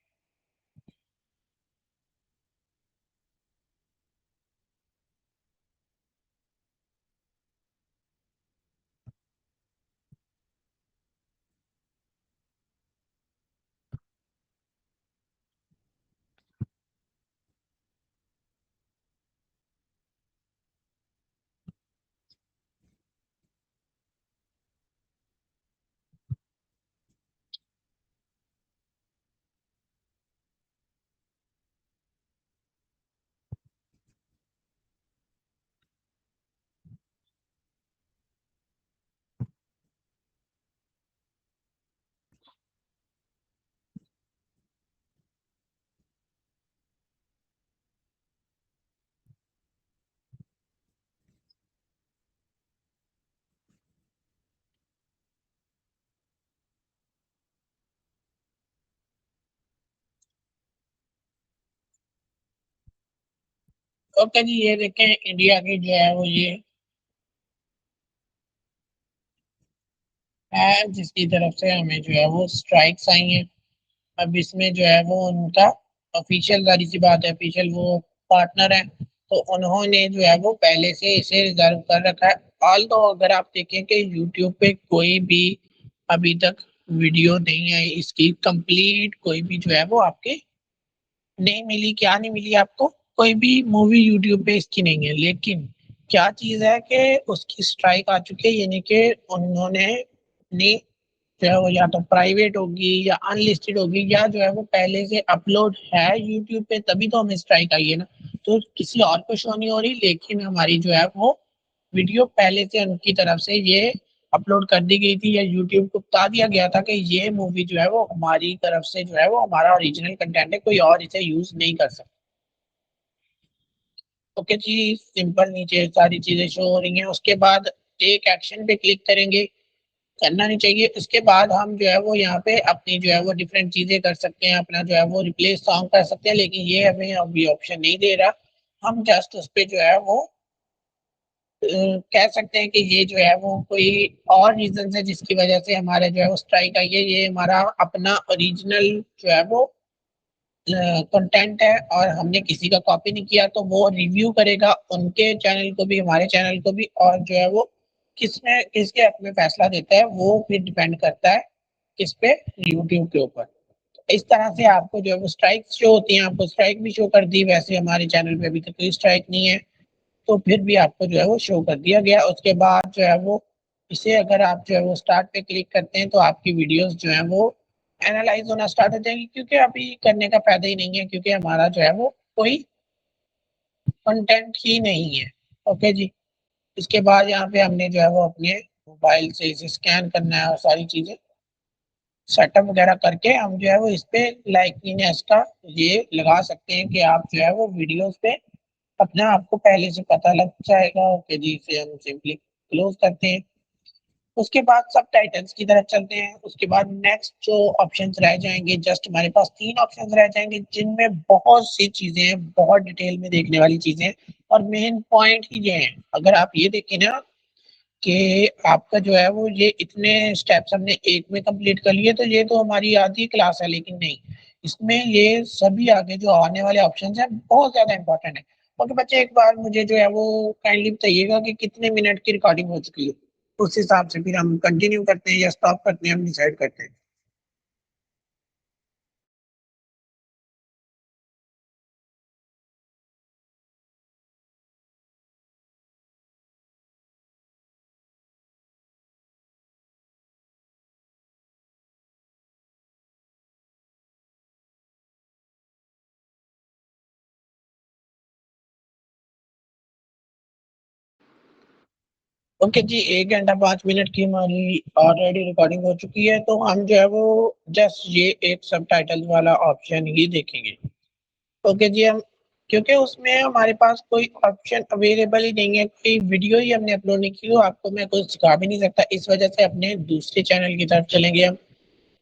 ओके जी, ये देखें इंडिया की जो है वो ये है जिसकी तरफ से हमें जो है वो स्ट्राइक्स आई हैं। अब इसमें जो है वो उनका ऑफिशियल, जारी सी बात है, ऑफिशियल वो पार्टनर है, तो उन्होंने जो है वो पहले से इसे रिजर्व कर रखा है। ऑल तो अगर आप देखें कि यूट्यूब पे कोई भी अभी तक वीडियो नहीं है इसकी कंप्लीट, कोई भी जो है वो आपके नहीं मिली। क्या नहीं मिली आपको? कोई भी मूवी यूट्यूब पे इसकी नहीं है, लेकिन क्या चीज है कि उसकी स्ट्राइक आ चुकी है, यानी कि उन्होंने ने जो है वो या तो प्राइवेट होगी या अनलिस्टेड होगी, या जो है वो पहले से अपलोड है यूट्यूब पे, तभी तो हमें स्ट्राइक आई है ना। तो किसी और को शो नहीं हो रही, लेकिन हमारी जो है वो वीडियो पहले से उनकी तरफ से ये अपलोड कर दी गई थी, या यूट्यूब को बता दिया गया था कि ये मूवी जो है वो हमारी तरफ से जो है वो हमारा ओरिजिनल कंटेंट है, कोई और इसे यूज नहीं कर सकता। ओके जी, सिंपल नीचे सारी चीजें शो हो रही हैं। उसके बाद टेक एक्शन पे क्लिक करेंगे, करना नहीं चाहिए। उसके बाद हम जो है वो यहाँ पे अपनी जो है वो डिफरेंट चीजें कर सकते हैं, अपना जो है वो रिप्लेस सॉन्ग कर सकते हैं, लेकिन ये हमें अभी ऑप्शन नहीं दे रहा। हम जस्ट उस पे जो है वो कह सकते हैं कि ये जो है वो कोई और रीजन है जिसकी वजह से हमारे जो है वो स्ट्राइक आई है। ये हमारा अपना ओरिजिनल जो है वो कंटेंट है और हमने किसी का कॉपी नहीं किया, तो वो रिव्यू करेगा उनके चैनल को भी हमारे चैनल को भी, और जो है वो किसने किसके हक में फैसला देता है वो फिर डिपेंड करता है किस पे, यूट्यूब के ऊपर। इस तरह से आपको जो है वो स्ट्राइक शो होती हैं। आपको स्ट्राइक भी शो कर दी, वैसे हमारे चैनल पे अभी तक कोई स्ट्राइक नहीं है, तो फिर भी आपको जो है वो शो कर दिया गया। उसके बाद जो है वो इसे अगर आप जो है वो स्टार्ट पे क्लिक करते हैं तो आपकी वीडियोस जो है वो एनालाइज होना स्टार्ट हो जाएगी, क्योंकि अभी करने का फायदा ही नहीं है, क्योंकि हमारा जो है वो कोई कंटेंट ही नहीं है। ओके जी, इसके बाद यहाँ पे हमने जो है वो अपने मोबाइल से इसे स्कैन करना है और सारी चीजें सेटअप वगैरह करके हम जो है वो इस पे लाइकलीनेस का ये लगा सकते हैं कि आप जो है वो वीडियोस पे अपना आपको पहले से पता लग जाएगा। ओके जी, इसे हम सिंपली क्लोज करते हैं। उसके बाद सब टाइटल्स की तरफ चलते हैं। उसके बाद नेक्स्ट जो ऑप्शंस रह जाएंगे, जस्ट हमारे पास 3 ऑप्शंस रह जाएंगे जिनमें बहुत सी चीजें हैं, बहुत डिटेल में देखने वाली चीजें हैं, और मेन पॉइंट ही ये है। अगर आप ये देखें ना कि आपका जो है वो ये इतने स्टेप्स हमने एक में कंप्लीट कर लिए, तो ये तो हमारी आधी क्लास है, लेकिन नहीं, इसमें ये सभी आगे जो आने वाले ऑप्शंस हैं बहुत ज्यादा इंपॉर्टेंट है। ओके बच्चे, एक बार मुझे जो है वो काइंडली बताइएगा कि कितने मिनट की रिकॉर्डिंग हो चुकी है, उस हिसाब से फिर हम कंटिन्यू करते हैं या स्टॉप करते हैं, हम डिसाइड करते हैं। ओके जी, 1 घंटा 5 मिनट की हमारी ऑलरेडी रिकॉर्डिंग हो चुकी है, तो हम जो है वो जस्ट ये एक सब टाइटल वाला ऑप्शन ही देखेंगे। ओके जी, हम क्योंकि उसमें हमारे पास कोई ऑप्शन अवेलेबल ही नहीं है, कोई वीडियो ही हमने अपलोड नहीं की, तो आपको मैं कुछ सिखा भी नहीं सकता, इस वजह से अपने दूसरे चैनल की तरफ चलेंगे हम।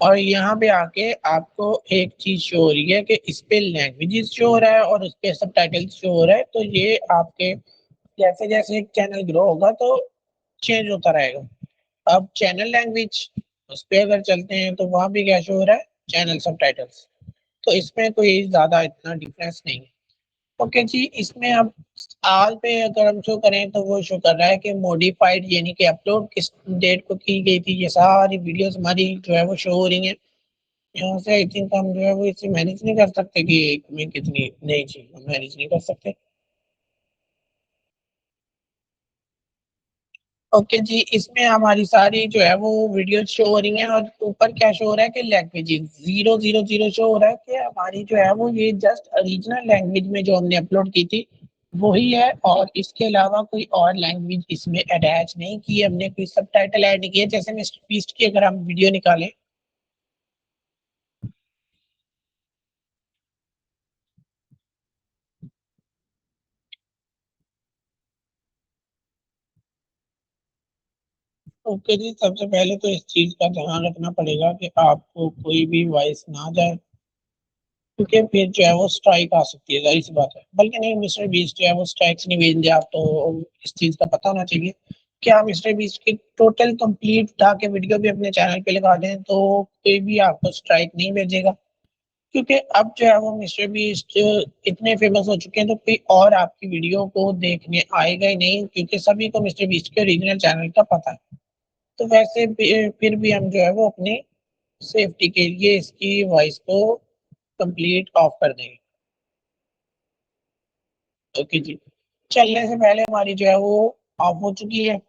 और यहाँ पे आके आपको एक चीज शो हो रही है कि इस पे लैंग्वेजेस शो हो रहा है और उस पे सब टाइटल्स शो हो रहा है, तो ये आपके जैसे जैसे एक चैनल ग्रो होगा तो चेंज होता रहेगा। अब चैनल लैंग्वेज उस पे अगर चलते हैं तो वहाँ भी क्या शो हो रहा है, चैनल सबटाइटल्स। तो इसमें कोई ज़्यादा इतना डिफरेंस नहीं है। ओके जी, इसमें अब आल पे अगर हम शो करें तो वो शो कर रहा है कि मॉडिफाइड, यानी कि अपलोड किस डेट को की गई थी। ये सारी वीडियोस हमारी जो है वो शो हो रही हैं। यहाँ से आई थिंक हम जो है वो इसे मैनेज नहीं कर सकते कि एक में कितनी नई चीज हम मैनेज नहीं कर सकते। ओके जी, इसमें हमारी सारी जो है वो वीडियो शो हो रही हैं और ऊपर क्या शो हो रहा है कि लैंग्वेज 000 शो हो रहा है कि हमारी जो है वो ये जस्ट ओरिजिनल लैंग्वेज में जो हमने अपलोड की थी वही है, और इसके अलावा कोई और लैंग्वेज इसमें अटैच नहीं की है हमने, कोई सबटाइटल ऐड नहीं किए। जैसे मिस्टर बीस्ट की अगर हम वीडियो निकालें, ओके जी, सबसे पहले तो इस चीज का ध्यान रखना पड़ेगा कि आपको कोई भी वॉइस ना जाए, क्योंकि फिर जो है वो स्ट्राइक आ सकती है, जाहिर सी बात है। बल्कि नहीं, मिस्टर बीस्ट जो है वो स्ट्राइक्स नहीं भेज दिया आप, तो इस चीज का पता होना चाहिए कि आप मिस्टर बीस्ट की टोटल कंप्लीट उठा के वीडियो भी अपने चैनल पे लगा दें तो कोई भी आपको स्ट्राइक नहीं भेजेगा। क्योंकि अब जो है वो मिस्टर बीस्ट इतने फेमस हो चुके हैं तो कोई और आपकी वीडियो को देखने आएगा ही नहीं, क्योंकि सभी को मिस्टर बीस्ट के ओरिजिनल चैनल का पता है। तो वैसे फिर भी हम जो है वो अपनी सेफ्टी के लिए इसकी वॉइस को कंप्लीट ऑफ कर देंगे। ओके जी, चलने से पहले हमारी जो है वो ऑफ हो चुकी है।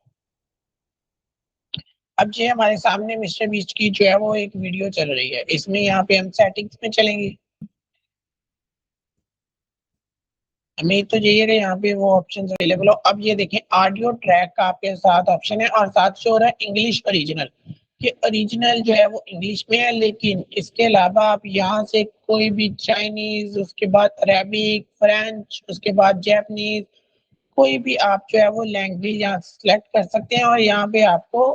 अब जो हमारे सामने मिस्टर बीस्ट की जो है वो एक वीडियो चल रही है, इसमें यहाँ पे हम सेटिंग्स में चलेंगे। हमें तो चाहिए कि यहाँ पे वो ऑप्शन अवेलेबल हो। अब ये देखें, ऑडियो ट्रैक का आपके साथ ऑप्शन है और साथ शो हो रहा है इंग्लिश ओरिजिनल। कि ओरिजिनल जो है वो इंग्लिश में है, लेकिन इसके अलावा आप यहाँ से कोई भी चाइनीज, उसके बाद अरेबिक, फ्रेंच, उसके बाद जापानीज, कोई भी आप जो है वो लैंग्वेज यहाँ सेलेक्ट कर सकते हैं और यहाँ पे आपको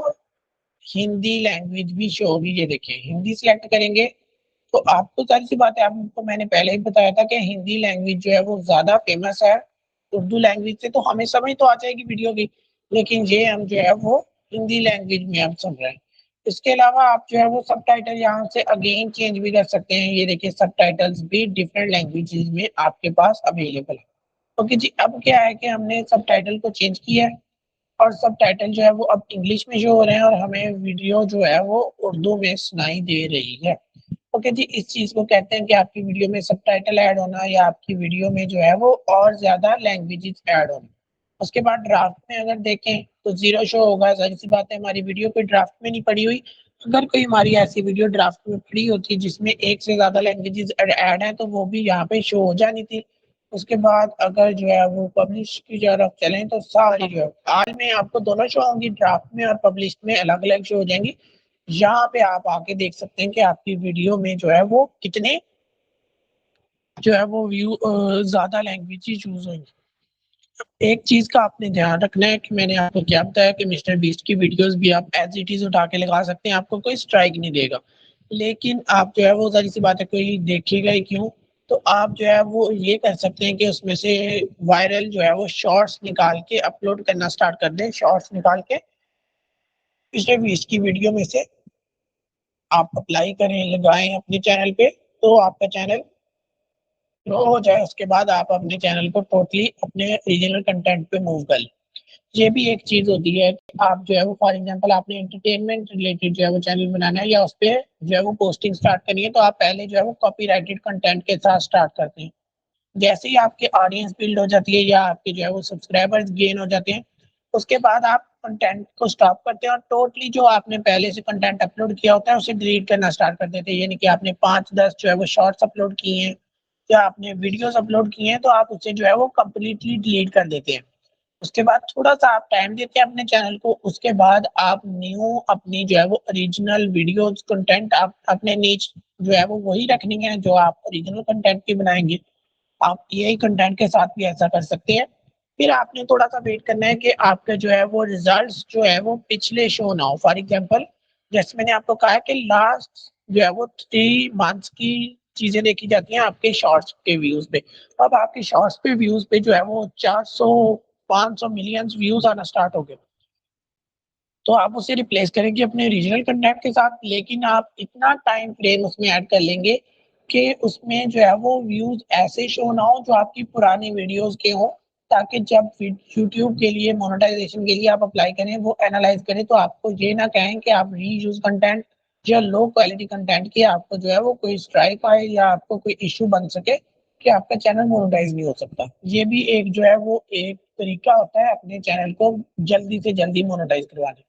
हिंदी लैंग्वेज भी शो होगी। ये देखिए, हिंदी सिलेक्ट करेंगे तो आपको सारी सी बात है, आपको मैंने पहले ही बताया था कि हिंदी लैंग्वेज जो है वो ज्यादा फेमस है उर्दू लैंग्वेज से। तो हमें समझ तो आ जाएगी वीडियो की, लेकिन ये हम जो है वो हिंदी लैंग्वेज में हम सुन रहे हैं। इसके अलावा आप जो है वो सबटाइटल यहाँ से अगेन चेंज भी कर सकते हैं। ये देखिए, सबटाइटल्स भी डिफरेंट लैंग्वेजेस में आपके पास अवेलेबल है। ओके जी, अब क्या है कि हमने सबटाइटल को चेंज किया है और सबटाइटल जो है वो अब इंग्लिश में शो हो रहे हैं और हमें वीडियो जो है वो उर्दू में सुनाई दे रही है। ओके जी, इस चीज को कहते हैं कि आपकी वीडियो में सबटाइटल ऐड होना या आपकी वीडियो में जो है वो और ज्यादा लैंग्वेजेस ऐड होना। उसके बाद ड्राफ्ट में अगर देखें तो जीरो शो होगा। जाहिर सी बात है, हमारी वीडियो कोई ड्राफ्ट में नहीं पड़ी हुई। अगर कोई हमारी ऐसी वीडियो ड्राफ्ट में पड़ी होती जिसमें एक से ज्यादा लैंग्वेजेस ऐड है तो वो भी यहाँ पे शो हो जानी थी। उसके बाद अगर जो है वो पब्लिश की तरफ चलें तो सारी जो है हाल में आपको दोनों शो होंगी, ड्राफ्ट में और पब्लिश में अलग अलग शो हो जाएंगी। यहाँ पे आप आके देख सकते हैं कि आपकी वीडियो में जो है वो कितने जो है वो व्यू ज्यादा लैंग्वेज यूज होंगी। एक चीज का आपने ध्यान रखना है कि मैंने आपको क्या बताया कि मिस्टर बीस्ट की वीडियोस भी आप एज इट इज उठा के लगा सकते हैं, आपको कोई स्ट्राइक नहीं देगा। लेकिन आप जो है वो जाहिर सी बात है कोई देखेगा ही क्यों। तो आप जो है वो ये कर सकते हैं कि उसमें से वायरल जो है वो शॉर्ट्स निकाल के अपलोड करना स्टार्ट कर दें। शॉर्ट्स निकाल के मिस्टर बीस्ट की वीडियो में से आप अप्लाई करें, लगाएं अपने चैनल पे, तो आपका चैनल ग्रो हो जाए। उसके बाद आप अपने चैनल को टोटली अपने रीजनल कंटेंट पे मूव कर लें। ये भी एक चीज होती है कि आप जो है वो फॉर एग्जांपल आपने एंटरटेनमेंट रिलेटेड जो है वो चैनल बनाना है या उस पर जो है वो पोस्टिंग स्टार्ट करनी है, तो आप पहले जो है वो कॉपीराइटेड कंटेंट के साथ स्टार्ट करते हैं। जैसे ही आपकी ऑडियंस बिल्ड हो जाती है या आपके जो है वो सब्सक्राइबर्स गेन हो जाते हैं, उसके बाद आप कंटेंट को स्टॉप करते हैं और टोटली जो आपने पहले से कंटेंट अपलोड किया होता है उसे डिलीट करना स्टार्ट कर देते हैं। यानी कि आपने 5-10 जो है वो शॉर्ट्स अपलोड किए हैं या आपने वीडियोस अपलोड किए हैं तो आप उसे जो है वो कम्प्लीटली डिलीट कर देते हैं। उसके बाद थोड़ा-सा आप टाइम देते हैं अपने चैनल को, उसके बाद आप न्यू अपनी जो है वो ओरिजिनल वीडियोज़ कंटेंट आप अपने नीच जो है वो वही रखनी है जो आप ओरिजिनल कंटेंट की बनाएँगे। आप यही कंटेंट के साथ भी ऐसा कर सकते हैं। फिर आपने थोड़ा-सा वेट करना है कि आपका जो है वो रिज़ल्ट्स जो है वो पिछले शो ना हो। फॉर एग्ज़ाम्पल, जैसे मैंने आपको कहा है कि लास्ट जो है वो 3 मंथ्स की चीज़ें देखी जाती हैं आपके शॉर्ट्स के व्यूज़ पे। अब आपके शॉर्ट्स पे व्यूज़ पे जो है वो 400 500 मिलियन व्यूज आना स्टार्ट हो गए, तो आप उसे रिप्लेस करेंगे अपने ओरिजिनल कंटेंट के साथ, लेकिन आप इतना टाइम फ्रेम उसमें ऐड कर लेंगे कि उसमें जो है वो व्यूज ऐसे शो ना हो जो आपकी पुरानी वीडियोस के हो, ताकि जब यूट्यूब के लिए मोनेटाइजेशन के लिए आप अप्लाई करें, वो एनालाइज करें तो आपको ये ना कहें कि आप रीयूज कंटेंट या लो क्वालिटी कंटेंट की आपको जो है वो कोई स्ट्राइक आए या आपको कोई इशू बन सके कि आपका चैनल मोनेटाइज नहीं हो सकता। ये भी एक जो है वो एक तरीका होता है अपने चैनल को जल्दी से जल्दी मोनेटाइज करवाने।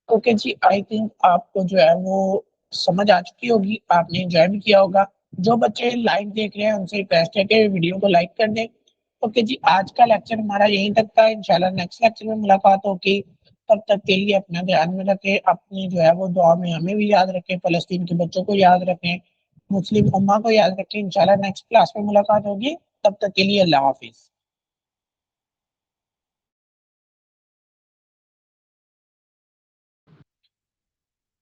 ओके जी, आई थिंक आपको जो है वो समझ आ चुकी होगी, आपने एंजॉय भी किया होगा। जो बच्चे लाइव देख रहे हैं उनसे रिक्वेस्ट है कि वीडियो को लाइक कर दें। ओके जी, आज का लेक्चर हमारा यहीं तक था, इंशाल्लाह नेक्स्ट लेक्चर में मुलाकात होगी। तब तक के लिए अपना ध्यान में रखें, अपनी जो है वो दुआ में हमें भी याद रखें, फलस्तीन के बच्चों को याद रखें, मुस्लिम उम्मा को याद रखें। इंशाल्लाह नेक्स्ट क्लास में मुलाकात होगी, तब तक के लिए अल्लाह हाफिज।